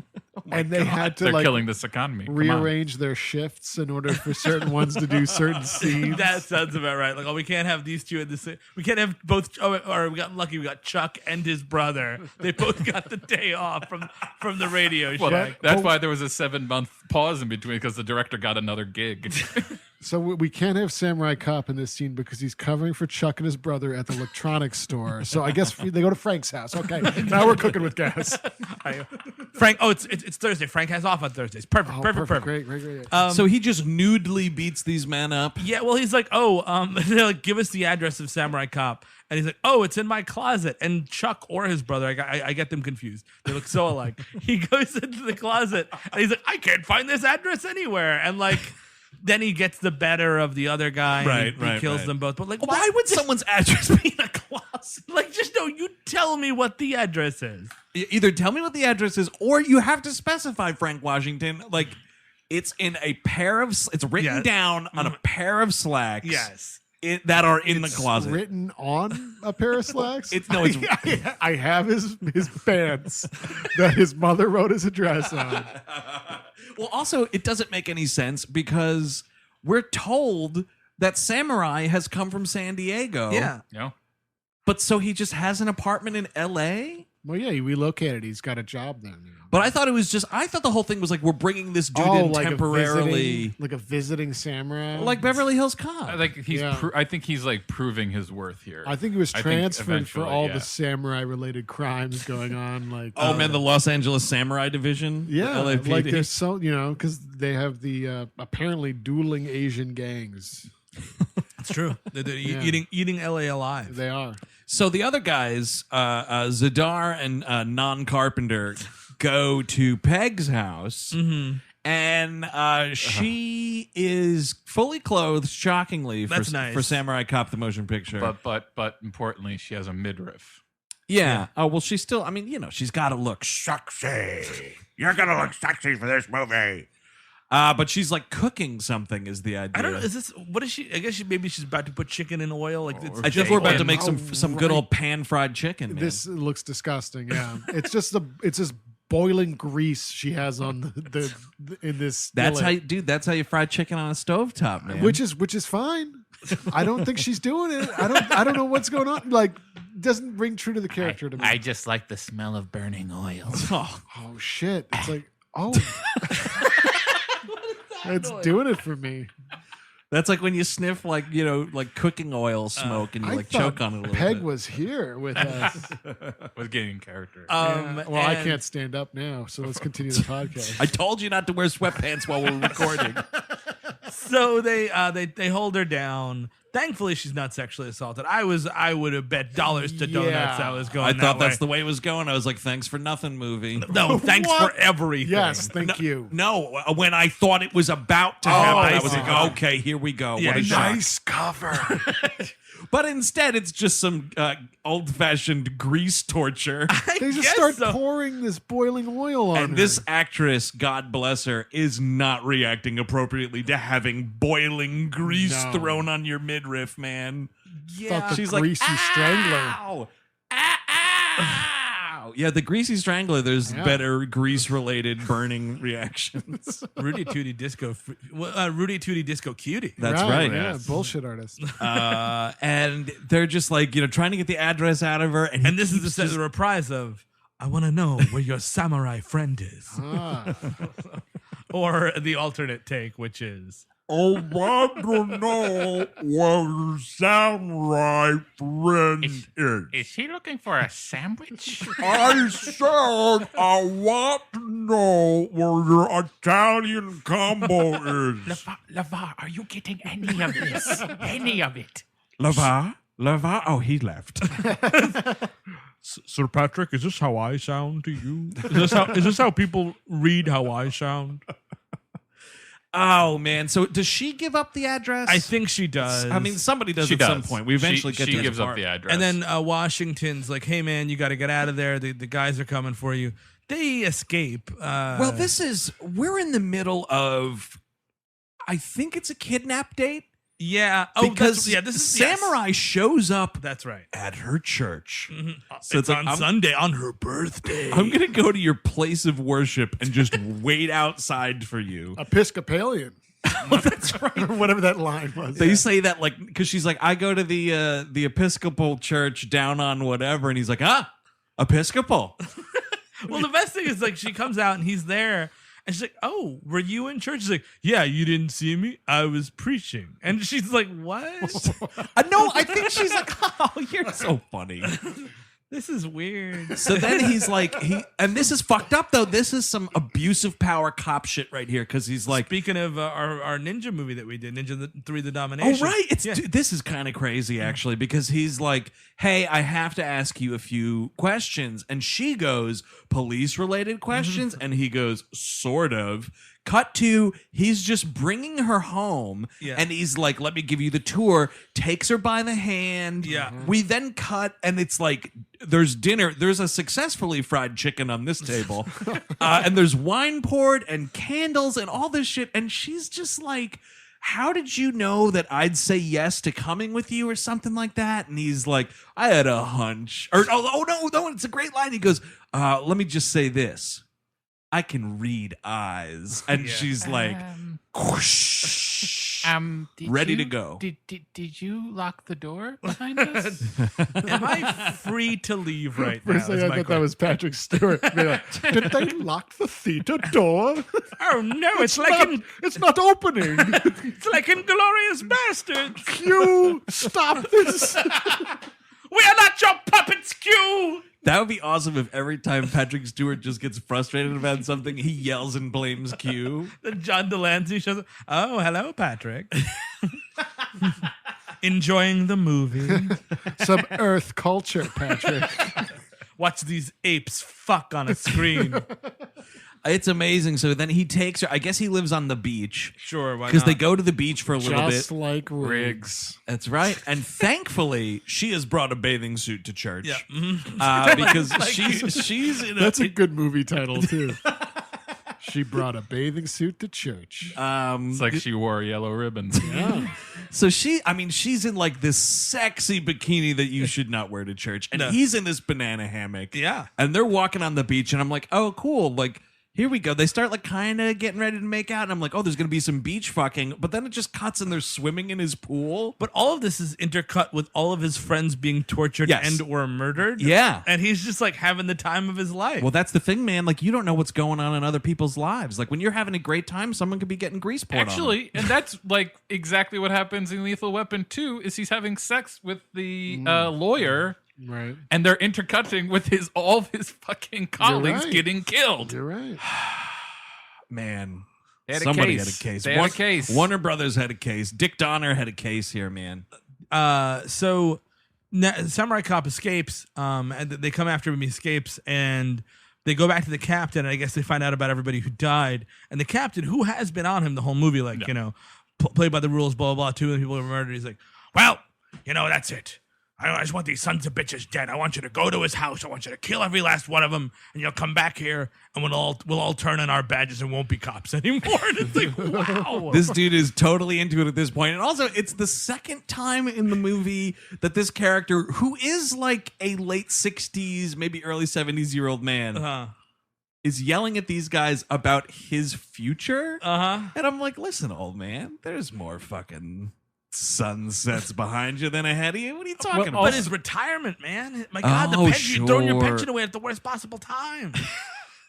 and they had to They're like killing this economy. Come on. rearrange their shifts in order for certain ones to do certain scenes. That sounds about right. Like, oh, we can't have these two in the same. We can't have both. Oh, or we got lucky. We got Chuck and his brother. They both got the day off from the radio show. Well, that's why there was a 7-month pause in between because the director got another gig. So we can't have Samurai Cop in this scene because he's covering for Chuck and his brother at the electronics store. So I guess they go to Frank's house. Okay, now we're cooking with gas. Frank. Oh, it's Thursday. Frank has off on Thursdays. Perfect. Perfect. Great. So he just nudely beats these men up. Yeah, well, he's like, they're like, give us the address of Samurai Cop. And he's like, oh, it's in my closet. And Chuck or his brother, I get them confused. They look so alike. He goes into the closet and he's like, I can't find this address anywhere. And like, then he gets the better of the other guy. And he kills them both. But like, Why would someone's address be in a closet? Like, just no, you tell me what the address is. Either tell me what the address is, or you have to specify, Frank Washington. Like, it's in a pair of. It's written down on a pair of slacks. Yes. That are in the closet. Written on a pair of slacks. I have his pants that his mother wrote his address on. Well, also, it doesn't make any sense because we're told that Samurai has come from San Diego. Yeah. No. But so he just has an apartment in L.A.? Well, yeah, he relocated. He's got a job there now. But I thought the whole thing was like, we're bringing this dude in like temporarily. like a visiting samurai. Like Beverly Hills Cop. I think he's like proving his worth here. I think he was transferred for all yeah. the samurai-related crimes going on. Like, man, the Los Angeles Samurai Division? Yeah, the LAPD. like they're so, because they have the apparently dueling Asian gangs. It's true. They're eating LA alive. They are. So the other guys, Zadar and Non-Carpenter, go to Peg's house, and she is fully clothed, shockingly, That's nice. for Samurai Cop, the motion picture. But importantly, she has a midriff. Yeah. Oh, well, she's still, she's got to look Sexy. You're going to look sexy for this movie. but she's like cooking something is the idea. I don't know. What is she? I guess maybe she's about to put chicken in oil. Like I think we're about to make some good old pan fried chicken. Man. This looks disgusting. Yeah, it's just boiling grease she has on the in this. That's skillet. That's how you fry chicken on a stovetop, man. Which is fine. I don't think she's doing it. I don't know what's going on. Like, doesn't ring true to the character to me. I just like the smell of burning oil. Oh shit! It's like it's doing it for me. That's like when you sniff like cooking oil smoke and you I choke on it a little Peg bit. was here with us. Was getting character. Yeah. Well, I can't stand up now, so let's continue the podcast. I told you not to wear sweatpants while we're recording. So they hold her down. Thankfully, she's not sexually assaulted. I would have bet dollars to donuts that was going. I thought that's the way it was going. I was like, "Thanks for nothing, movie." No, thanks for everything. Yes, thank you. No, when I thought it was about to happen, I was see. like, "Okay, here we go." Yeah, what a shock. Nice cover. But instead, it's just some old-fashioned grease torture. They just start pouring this boiling oil on her. And this actress, God bless her, is not reacting appropriately to having boiling grease thrown on your midriff, man. Yeah, she's She's greasy like, strangler. Ow! Ow! Yeah, the greasy strangler, there's better grease-related burning reactions. Rudy Tooty Disco Cutie. That's right. Yeah, bullshit artist. And they're just like, trying to get the address out of her. And this is the reprise of "I want to know where your samurai friend is," or the alternate take, which is I want to know where your samurai friend is. Is he looking for a sandwich? I said I want to know where your Italian combo is. Lavar, are you getting any of this? Any of it? Lavar? Oh, he left. Sir Patrick. Is this how I sound to you? Is this how people read how I sound? Oh, man. So does she give up the address? I think she does. I mean, somebody does She at does. some point. We eventually get to She this gives up part. the address. And then Washington's like, "Hey, man, you got to get out of there. The guys are coming for you." They escape. Well, we're in the middle of, I think it's a kidnap date. Yeah. Oh, because this is Samurai shows up That's right. at her church. So it's like, on Sunday, on her birthday. I'm going to go to your place of worship and just wait outside for you. Episcopalian. That's right. Or whatever that line was. They say that like because she's like, I go to the Episcopal church down on whatever, and he's like, Episcopal. Well, the best thing is like she comes out and he's there, and she's like, "Oh, were you in church?" She's like, "Yeah, you didn't see me. I was preaching." And she's like, "What?" No, I think she's like, oh, you're so funny. This is weird. So then he's like, and this is fucked up though. This is some abusive power cop shit right here because he's like, Speaking of our ninja movie that we did, Ninja 3: The Domination. oh right, Yeah. This is kind of crazy actually because he's like, hey, I have to ask you a few questions, and she goes, police related questions, and he goes, sort of. Cut to, he's just bringing her home, and he's like, let me give you the tour, takes her by the hand. Yeah. We then cut, and it's like, there's dinner. There's a successfully fried chicken on this table. And there's wine poured and candles and all this shit. And she's just like, how did you know that I'd say yes to coming with you or something like that? And he's like, I had a hunch. Or, no, it's a great line. He goes, let me just say this. I can read eyes. And she's like, whoosh, ready to go. Did you lock the door behind us? Am I free to leave right now? First thing is I my thought that was Patrick Stewart. Be like, did they lock the theater door? Oh no, it's like It's not opening. it's like Inglorious Bastards. Q, stop this. We are not your puppets, Q. That would be awesome if every time Patrick Stewart just gets frustrated about something, he yells and blames Q. Then John Delancey shows up. Oh, hello, Patrick. Enjoying the movie. Some Earth culture, Patrick. Watch these apes fuck on a screen. It's amazing. So then he takes her. I guess he lives on the beach. Sure, why Because not? they go to the beach for a little Just bit. like Riggs. That's right. And thankfully, she has brought a bathing suit to church. Yeah. Because she's in a... That's a good movie title, too. She brought a bathing suit to church. It's like she wore a yellow ribbon. Yeah. So she's in like this sexy bikini that you should not wear to church. And he's in this banana hammock. Yeah. And they're walking on the beach. And I'm like, oh, cool. Like, here we go. They start like kind of getting ready to make out. And I'm like, oh, there's going to be some beach fucking. But then it just cuts and they're swimming in his pool. But all of this is intercut with all of his friends being tortured and or murdered. Yeah. And he's just like having the time of his life. Well, that's the thing, man. Like, you don't know what's going on in other people's lives. Like, when you're having a great time, someone could be getting grease poured on them. Actually, and that's like exactly what happens in Lethal Weapon 2 is he's having sex with the lawyer. Right. And they're intercutting with all of his fucking colleagues right. getting killed. You're right. Man. They had a Somebody case. had a case. They had a case. Warner Brothers had a case. Dick Donner had a case here, man. So Samurai Cop escapes, and they come after him. He escapes, and they go back to the captain. And I guess they find out about everybody who died. And the captain, who has been on him the whole movie, like played by the rules, blah blah blah. 2 of the people were murdered. He's like, well, that's it. I just want these sons of bitches dead. I want you to go to his house. I want you to kill every last one of them, and you'll come back here, and we'll all turn in our badges and won't be cops anymore. And it's like, wow. This dude is totally into it at this point. And also, it's the second time in the movie that this character, who is like a late 60s, maybe early 70s-year-old man, is yelling at these guys about his future. And I'm like, listen, old man, there's more fucking sunsets behind you than ahead of you. What are you talking about? But his retirement, man. My God, the pension, you're throwing your pension away at the worst possible time.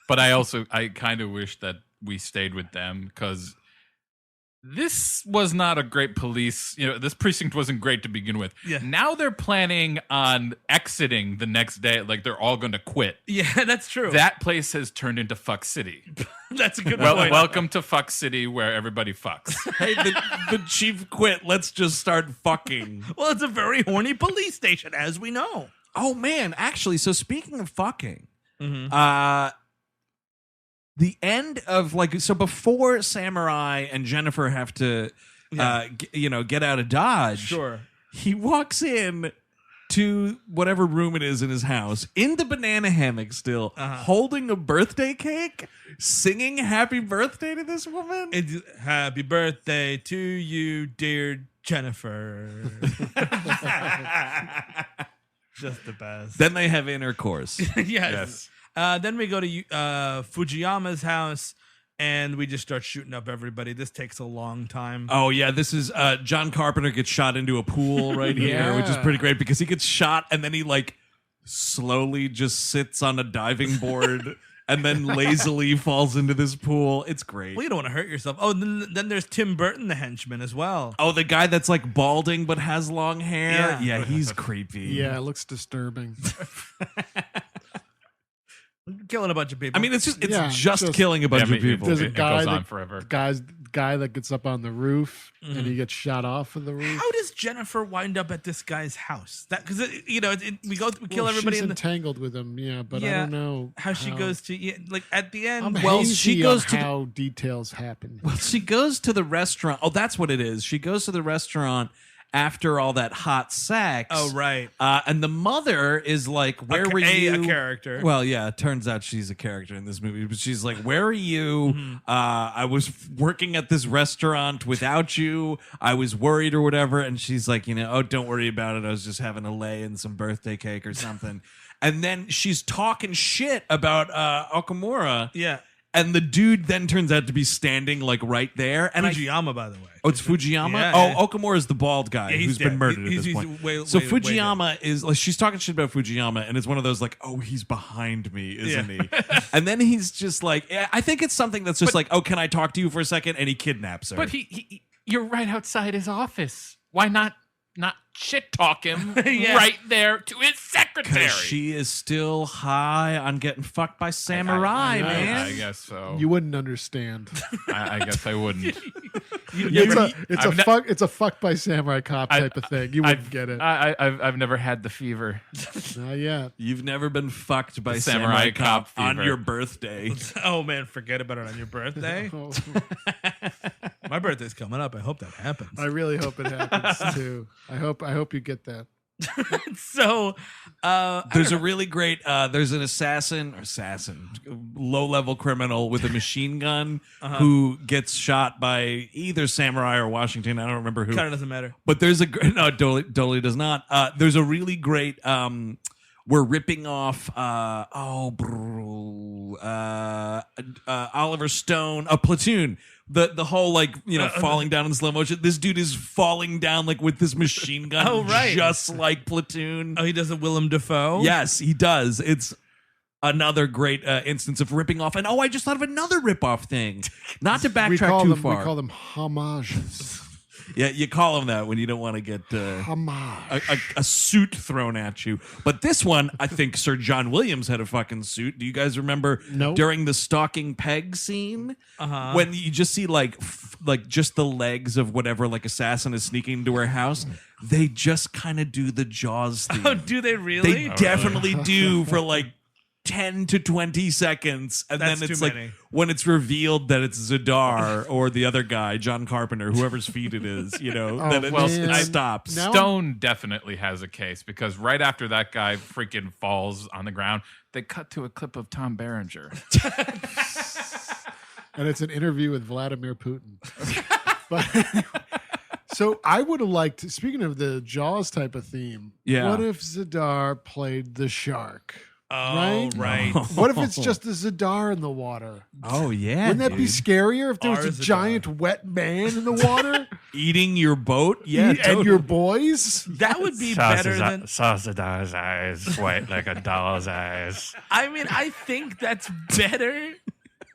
But I kind of wish that we stayed with them because this was not a great police. This precinct wasn't great to begin with. Yeah. Now they're planning on exiting the next day. Like they're all going to quit. Yeah, that's true. That place has turned into Fuck City. That's a good point. Welcome to Fuck City where everybody fucks. Hey, the chief quit. Let's just start fucking. Well, it's a very horny police station, as we know. Oh, man. Actually, so speaking of fucking, the end of so before Samurai and Jennifer have to, get out of Dodge. Sure. He walks in to whatever room it is in his house, in the banana hammock still, holding a birthday cake, singing happy birthday to this woman. Happy birthday to you, dear Jennifer. Just the best. Then they have intercourse. Yes. Then we go to Fujiyama's house, and we just start shooting up everybody. This takes a long time. Oh yeah, this is John Carpenter gets shot into a pool right here, which is pretty great because he gets shot and then he like slowly just sits on a diving board and then lazily falls into this pool. It's great. Well, you don't want to hurt yourself. Oh, then there's Tim Burton, the henchman, as well. Oh, the guy that's like balding but has long hair. Yeah, he's creepy. Yeah, it looks disturbing. Killing a bunch of people. I mean, it's just just killing a bunch of people. There's a It guy goes on that forever. guy that gets up on the roof and he gets shot off of the roof. How does Jennifer wind up at this guy's house? That because we kill everybody She's in the entangled with him, but I don't know how she goes to like at the end. I'm Well, hazy she goes on to how details happen. Well, she goes to the restaurant. Oh, that's what it is. She goes to the restaurant after all that hot sex. Oh, right. And the mother is like, where were you? A character. Well, yeah, it turns out she's a character in this movie, but she's like, where are you? I was working at this restaurant without you. I was worried or whatever. And she's like, oh, don't worry about it. I was just having a lay in some birthday cake or something. And then she's talking shit about Okamura. Yeah. And the dude then turns out to be standing like right there. And Fujiyama, by the way. Oh, it's Fujiyama? Yeah. Okamura is the bald guy he's who's dead. been murdered at He's this point. way Fujiyama is like, she's talking shit about Fujiyama, and it's one of those like, oh, he's behind me, isn't he? And then he's just like, I think it's something that's just like, oh, can I talk to you for a second? And he kidnaps her. But you're right outside his office. Why not shit talk him right there to his secretary? Because she is still high on getting fucked by samurai, man. I guess so. You wouldn't understand. I guess I wouldn't. It's a fuck by samurai cop type of thing. You wouldn't get it. I've never had the fever. Not yet. You've never been fucked by samurai cop on fever. your birthday. Oh man, forget about it on your birthday. My birthday's coming up. I hope that happens. I really hope it happens too. I hope you get that. So there's a really great there's an assassin low-level criminal with a machine gun who gets shot by either samurai or Washington. I don't remember who. kind of doesn't matter. But there's no, it totally does not. There's a really great we're ripping off Oliver Stone, a Platoon. The whole like falling down in slow motion. This dude is falling down like with this machine gun. Oh, right. Just like Platoon. Oh, he does a Willem Dafoe? Yes, he does. It's another great instance of ripping off. And I just thought of another rip-off thing. Not to backtrack too far. We call them homages. Yeah, you call them that when you don't want to get a suit thrown at you. But this one, I think Sir John Williams had a fucking suit. Do you guys remember during the stalking Peg scene when you just see like just the legs of whatever like assassin is sneaking into her house? They just kind of do the Jaws theme. Oh, do they really? They definitely do for like 10 to 20 seconds, and That's then it's too like many. when it's revealed that it's Zadar or the other guy, John Carpenter, whoever's feet it is, then it stops. Now Stone definitely has a case because right after that guy freaking falls on the ground, they cut to a clip of Tom Berenger. And it's an interview with Vladimir Putin. So I would have liked, speaking of the Jaws type of theme, what if Zadar played the shark? Oh, right. What if it's just the Zadar in the water? Oh, yeah. Wouldn't that be scarier if there was a Zadar. giant wet man in the water? Eating your boat? Yeah, And your boys? That would be better than... Saw Zadar's eyes white like a doll's eyes. I mean, I think that's better.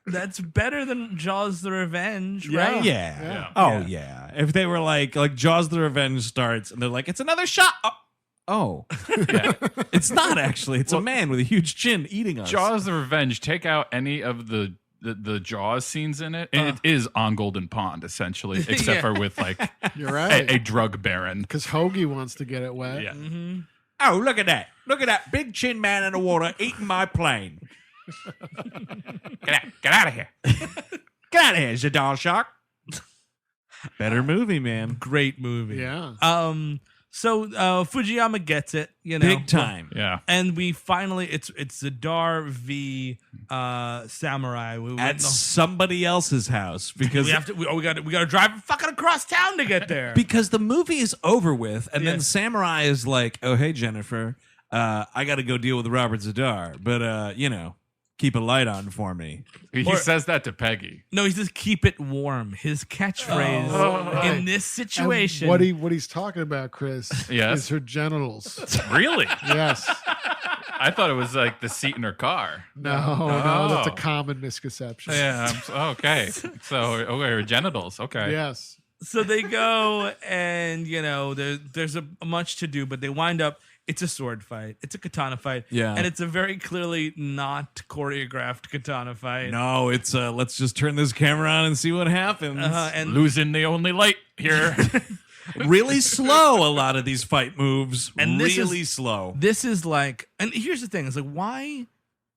That's better than Jaws the Revenge, right? Yeah. Oh, yeah. If they were like Jaws the Revenge starts and they're like, it's another shot. Oh. Yeah. It's not actually. It's a man with a huge chin eating us. Jaws the Revenge, take out any of the Jaws scenes in it, and it is on Golden Pond, essentially, except for with like You're right. a drug baron. Because Hoagie wants to get it wet. Yeah. Mm-hmm. Oh, look at that. Look at that big chin man in the water eating my plane. Get out of here. Get out of here, Zadar Shark. Better movie, man. Great movie. Yeah. So Fujiyama gets it, you know, Big time. Yeah. and we finally it's Zadar v Samurai. We went At somebody else's house because we got to drive fucking across town to get there. because the movie is over with, and then Yes. Samurai is like, "Oh, hey Jennifer, I got to go deal with Robert Zadar, but keep a light on for me." He says that to Peggy. No, he says keep it warm. His catchphrase in this situation. And what he's talking about, Chris, Yes. is her genitals. Really? Yes. I thought it was like the seat in her car. No, that's a Oh. common misconception. Yeah. Okay. So, okay, her genitals. Okay. Yes. So they go, and you know, there's a much to do, but they wind up. It's a sword fight. It's a katana fight. Yeah. And it's a very clearly not choreographed katana fight. No, it's let's just turn this camera on and see what happens. And Losing the only light here. Really slow, a lot of these fight moves. And this really is- slow. this is like, and here's the thing: it's like, why?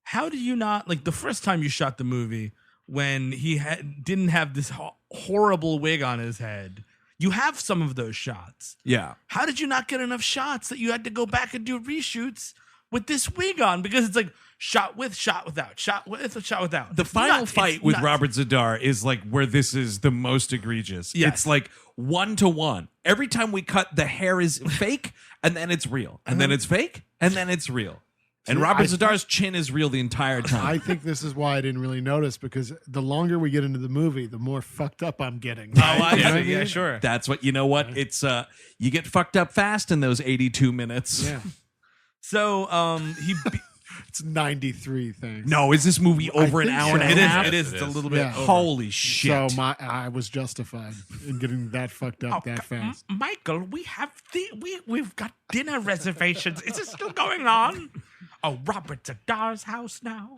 How did you not like the first time you shot the movie when he didn't have this horrible wig on his head? You have some of those shots. Yeah. How did you not get enough shots that you had to go back and do reshoots with this wig on? Because it's like shot with, shot without, shot with, shot without. The It's final nuts. fight It's with nuts. Robert Zadar is like where this is the most egregious. Yes. It's like 1-to-1. Every time we cut, the hair is fake, and then it's real. And then it's fake, and then it's real. And Robert Zadar's chin is real the entire time. I think this is why I didn't really notice, because the longer we get into the movie, the more fucked up I'm getting. Oh, I You know what see. I Yeah, mean? sure. That's what, you know what? It's, you get fucked up fast in those 82 minutes. Yeah. So It's 93 things. No, is this movie over an think hour so. and a half? it is. It's a little bit. Yeah. over. Holy shit. So I was justified in getting that fucked up that fast. Michael, we've got dinner reservations. Is this still going on? Oh, Robert Zadar's house now.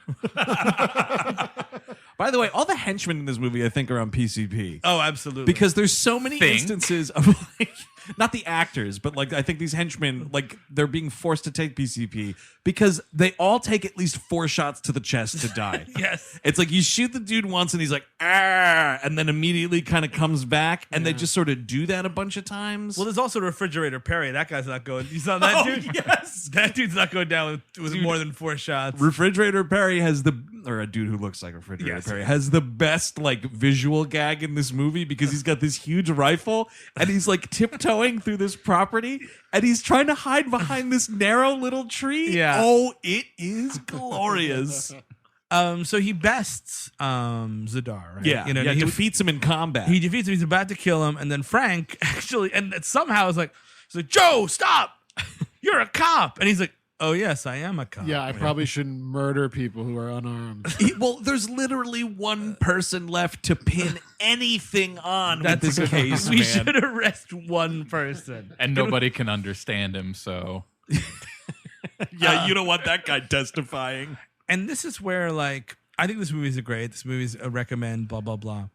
By the way, all the henchmen in this movie, I think, are on PCP. Oh, absolutely. Because there's so many Think. instances of like, not the actors, but like I think these henchmen, like they're being forced to take PCP because they all take at least 4 shots to the chest to die. yes. It's like you shoot the dude once and he's like, ah, and then immediately kind of comes back, and they just sort of do that a bunch of times. Well, there's also Refrigerator Perry. That guy's not going. You saw that dude? yes. That dude's not going down with more than 4 shots. Refrigerator Perry has or a dude who looks like Refrigerator Yes. Perry has the best like visual gag in this movie because he's got this huge rifle and he's like tiptoeing through this property and he's trying to hide behind this narrow little tree. Yeah. Oh, it is glorious. So he bests Zadar, right? Yeah. You know, yeah, he defeats him in combat. he defeats him. He's about to kill him, and then Frank actually, and somehow is like, Joe, stop! You're a cop, and he's like, oh yes, I am a cop. Yeah, I probably shouldn't murder people who are unarmed. Well, there's literally one person left to pin anything on with this case, we man. should arrest one person. And nobody can understand him, so. Yeah, you don't want that guy testifying. And this is where, like, I think this movie's great. This movie's a recommend. Blah blah blah.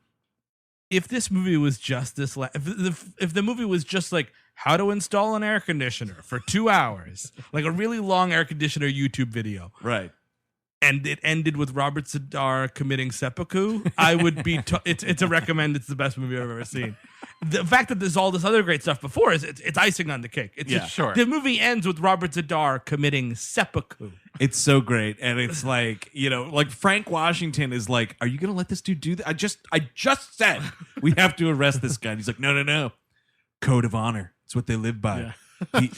If this movie was just this, if the movie was just like how to install an air conditioner for 2 hours, like a really long air conditioner YouTube video, Right. and it ended with Robert Zadar committing seppuku, I would be. It's a recommend. It's the best movie I've ever seen. The fact that there's all this other great stuff before is it's icing on the cake. It's Yeah. Sure. The movie ends with Robert Zadar committing seppuku. It's so great. And it's like, like Frank Washington is like, are you going to let this dude do that? I just said we have to arrest this guy. And he's like, no. Code of honor. It's what they live by.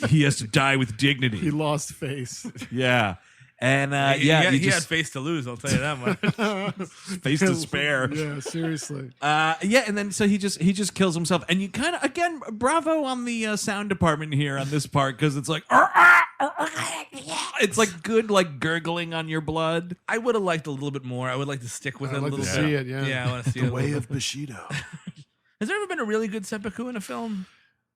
He has to die with He dignity. lost face. Yeah. And He had just face to lose. I'll tell you that much. face to spare. Yeah, seriously. And then so he just kills himself. And you kind of, again, bravo on the sound department here on this part, because it's like, it's like good, like gurgling on your blood. I would have liked a little bit more. I would like to stick with it I'd a like little to bit. see it, yeah. Yeah, I want to see it. a little bit. Bushido. Has there ever been a really good seppuku in a film?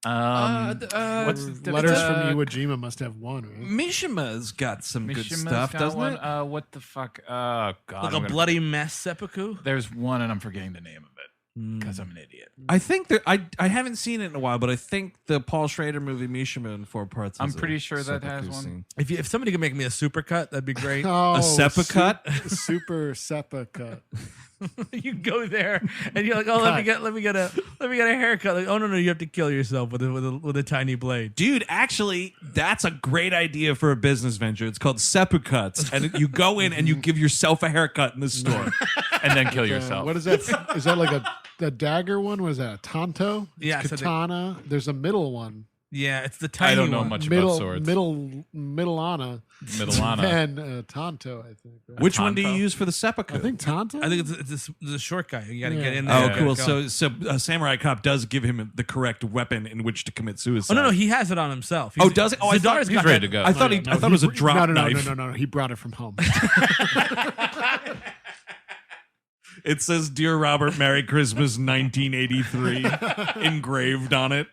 What's Letters from Iwo Jima must have one, right? Mishima's got some good Mishima's stuff, got doesn't one. it? What the fuck? Oh, God. Like a bloody mess seppuku? There's one, and I'm forgetting the name of it. Because I'm an idiot. I think that I haven't seen it in a while, but I think the Paul Schrader movie Mishima in 4 parts. I'm is pretty a sure that has seppuku one. scene. If somebody could make me a supercut, that'd be great. Oh, A seppa cut? Super seppa cut. You go there and you're like, oh, let me get a haircut. Like, oh no, you have to kill yourself with a tiny blade. Dude, actually, that's a great idea for a business venture. It's called seppu cuts, and you go in and you give yourself a haircut in the store. And then kill yourself. What is that? Is that like a dagger one? What is that? A tanto? Yeah, so katana. There's a middle one. Yeah, it's the tiny I don't know one. much about swords. Middleana. Middleana. And Tonto, I think. Right? Which one do you Tonto? use for the seppuku? I think Tonto. I think it's a shortcut. You got to get in Oh, there. cool. Go. So Samurai Cop does give him the correct weapon in which to commit suicide. Oh no, he has it on himself. Oh, does it? Oh, I thought Zadar's he's got ready that- to go. I thought I thought it was a drop knife. No. He brought it from home. It says "Dear Robert, Merry Christmas, 1983" engraved on it.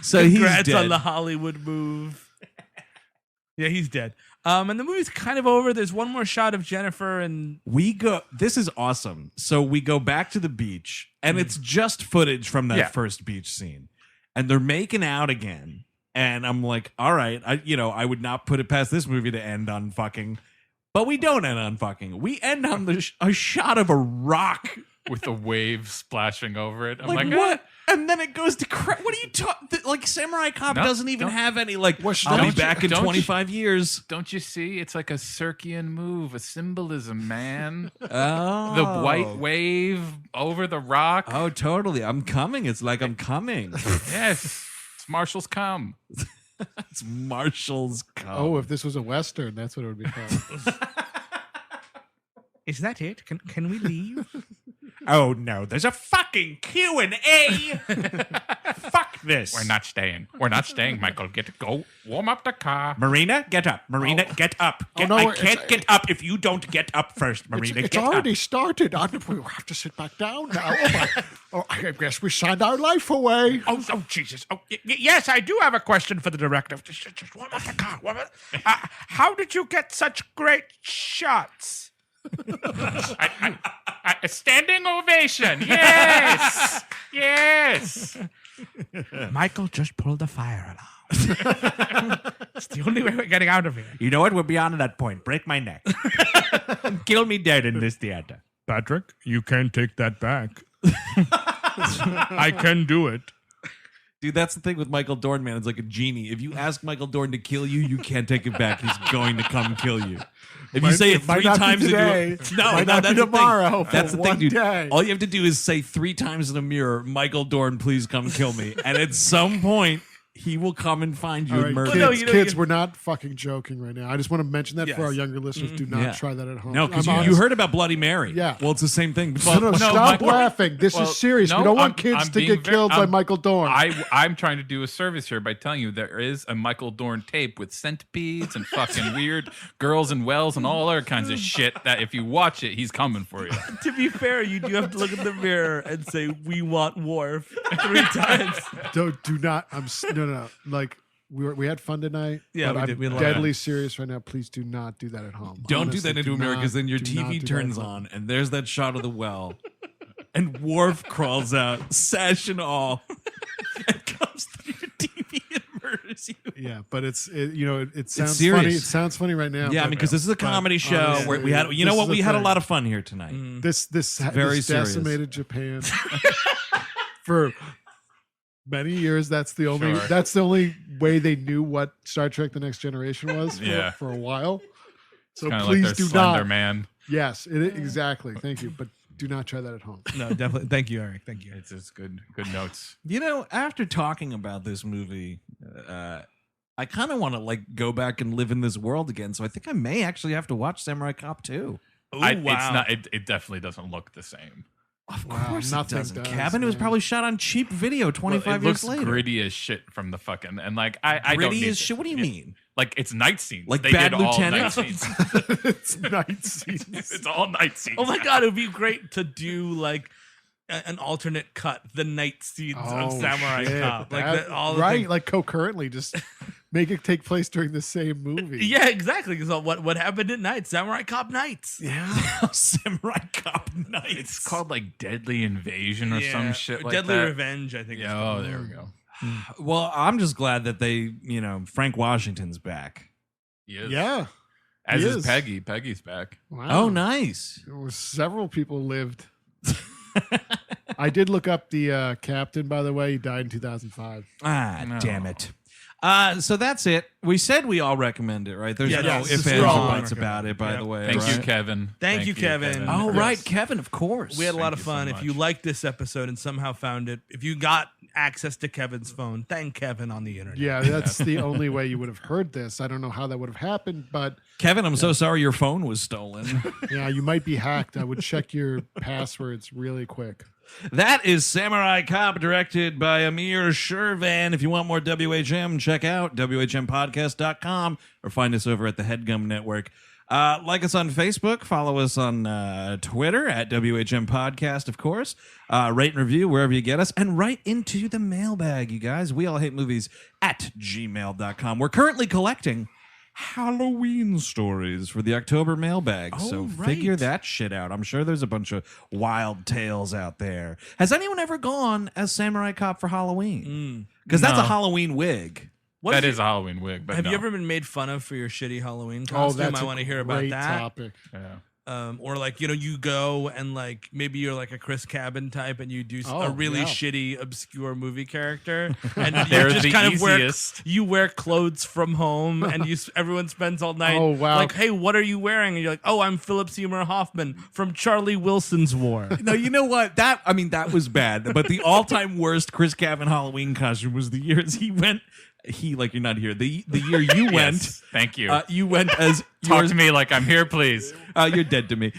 So he's Congrats dead. on the Hollywood move. Yeah, he's dead. And the movie's kind of over. There's one more shot of Jennifer and We go. This is awesome. So we go back to the beach, and it's just footage from that Yeah. first beach scene, and they're making out again. And I'm like, all right, I would not put it past this movie to end on fucking, but we don't end on fucking. We end on a shot of a rock. With the wave splashing over it. I'm Like, like, what? And then it goes to what are you talking? Like Samurai Cop No, doesn't even don't- have any like. Well, I'll be don't you- back in don't you- 25 years. Don't you see? It's like a Circean move, a symbolism, man. Oh, The white wave over the rock. Oh, totally. I'm coming. It's like I'm coming. Yes. It's Marshall's come. It's Marshall's come. Oh, if this was a Western, that's what it would be called. is that it? Can we leave? Oh no, there's a fucking Q&A. Fuck this. We're not staying. We're not staying, Michael. Go warm up the car. Marina, get up. Marina, get up. no, I it's- can't get up if you don't get up first, Marina. It's get already up. started. We have to sit back down now. I guess we signed our life away. Oh, Jesus. Oh, yes, I do have a question for the director. Just warm up the car. How did you get such great shots? A standing ovation. Yes. Yes. Michael just pulled the fire alarm. It's the only way we're getting out of here. You know what? We're beyond that point. Break my neck. Kill me dead in this theater. Patrick, you can't take that back. I can do it. Dude, that's the thing with Michael Dorn, man. It's like a genie. If you ask Michael Dorn to kill you, you can't take it back. He's going to come kill you. If you say it might 3 not be times today. Might not be that's the tomorrow, thing. for That's the thing, one dude. day. All you have to do is say 3 times in the mirror, Michael Dorn, please come kill me. And at some point, he will come and find you All and right, murder kids, you. kids, we're not fucking joking right now. I just want to mention that for Yes. our younger listeners. Do not Yeah. try that at home. No, because I'm you honest. heard about Bloody Mary. Yeah. Well, it's the same thing. No, stop Michael- laughing. This Well, is serious. no, we don't want I'm- kids I'm to being get killed by I'm- Michael Dorn. I'm trying to do a service here by telling you there is a Michael Dorn tape with centipedes and fucking weird girls and wells and all other kinds of shit that if you watch it, he's coming for you. To be fair, you do have to look in the mirror and say, "We want Worf" 3 times. Do not. No. Like we had fun tonight. Yeah, but we I'm did. We had a lot. deadly serious right now. Please do not do that at home. Don't Honestly, do that into a mirror because then your do not TV do that turns at home. on and there's that shot of the well. And Worf crawls out, sash and all, and comes through your TV and murders you. Yeah, but it sounds serious. funny. It sounds funny right now. Yeah, I but- mean, because this is a comedy show honestly, where we had, you this know what, is we the had a thing. lot of fun here tonight. This very serious. decimated Japan for many years. That's the only Sure. that's the only way they knew what Star Trek: The Next Generation was Yeah. for a while. So Kind of like please their do Slender not. Man. Yes, exactly. Thank you, but do not try that at home. No, definitely. Thank you, Eric. Thank you. It's just good notes. You know, after talking about this movie, I kind of want to like go back and live in this world again. So I think I may actually have to watch Samurai Cop 2. It's not. It definitely doesn't look the same. Of Wow, course it nothing doesn't. does, Cabin, it was man. probably shot on cheap video 25 Well, it years looks later. gritty as shit from the fucking and like I don't Gritty need as to- shit? What do you yeah. mean? Like it's night scenes. Like they Bad did all Lieutenant? night scenes. It's night scenes. It's all night scenes. Oh my god, it would be great to do like an alternate cut, the night scenes of Samurai shit. Cop, like That- all the right, things- like concurrently, just Make it take place during the same movie. Yeah, exactly. So what happened at night? Samurai Cop Nights. Yeah. Samurai Cop Nights. It's called like Deadly Invasion or some shit like Deadly that. Revenge, I think. Yeah, oh, there we go. Well, I'm just glad that they, Frank Washington's back. Yes. Yeah. As he is is. Peggy. Peggy's back. Wow. Oh, nice. Several people lived. I did look up the captain, by the way. He died in 2005. Ah, No. damn it. So that's it. We said we all recommend it, right? There's Yeah, no yes, ifs, we ands, or all buts recommend about it, by Yep. the way. Thank you, right? Kevin. Thank you, Kevin. Oh, Yes. right. Kevin, of course. We had a lot of Thank you so fun. If you much. liked this episode and somehow found it, if you got access to Kevin's phone, thank Kevin on the internet. Yeah, that's the only way you would have heard this. I don't know how that would have happened, but Kevin, I'm so sorry your phone was stolen. yeah, you might be hacked. I would check your passwords really quick. That is Samurai Cop, directed by Amir Shervan. If you want more WHM, check out WHMpodcast.com or find us over at the Headgum Network. Like us on Facebook, follow us on Twitter at WHM Podcast, of course. Rate and review wherever you get us, and write into the mailbag, you guys. We all hate movies at gmail.com. We're currently collecting Halloween stories for the October mailbag. Oh, so right. figure that shit out. I'm sure there's a bunch of wild tales out there. Has anyone ever gone as Samurai Cop for Halloween? Because that's a No. Halloween wig. That is a Halloween wig, but Have no. you ever been made fun of for your shitty Halloween Oh, costume? that's I want to hear about great that. topic. Yeah. Or like, you go and like maybe you're like a Chris Cabin type and you do a really yeah. shitty obscure movie character and They're you just the kind of easiest. wear clothes from home and everyone spends all night Oh, wow. like, hey, what are you wearing? And you're like, oh, I'm Philip Seymour Hoffman from Charlie Wilson's War. No, you know what? That was bad. But the all-time worst Chris Cabin Halloween costume was the years he went. Like you're not here. The year you went. Yes, thank you. You went as Talk to me like I'm here, please. You're dead to me.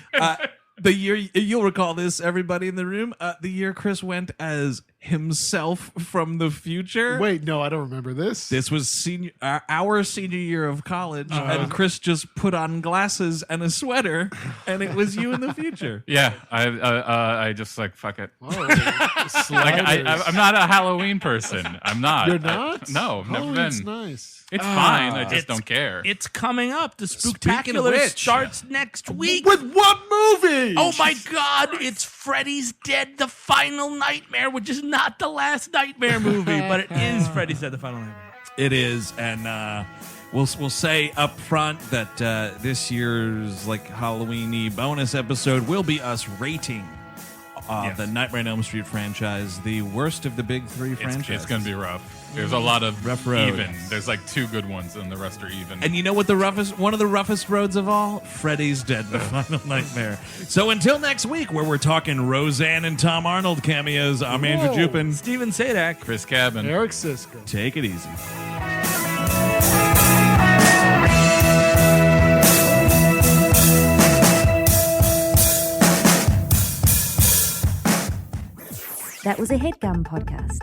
The year you'll recall this, everybody in the room. The year Chris went as himself from the future. Wait, no, I don't remember this. This was our senior year of college, and Chris just put on glasses and a sweater, and it was you in the future. Yeah, I just like fuck it. Oh, Like sliders. I'm not a Halloween person. I'm not. You're not? No, I've never Halloween's been. nice. It's fine. I just It's- don't care. It's coming up. The Speaking of Spooktacular which- starts next week. With what movie? Oh my God! It's Freddy's Dead: The Final Nightmare, which is not the last Nightmare movie, but it is Freddy's Dead: The Final Nightmare. It is, and we'll say up front that this year's like Halloween-y bonus episode will be us rating the Nightmare on Elm Street franchise, the worst of the big three franchises. It's going to be rough. There's a lot of Rough road. even. There's like 2 good ones, and the rest are even. And you know what one of the roughest roads of all? Freddy's Dead: The Final Nightmare. So until next week, where we're talking Roseanne and Tom Arnold cameos, I'm Andrew Whoa. Jupin. Steven Sadak. Chris Cabin. Eric Siska. Take it easy. That was a HeadGum podcast.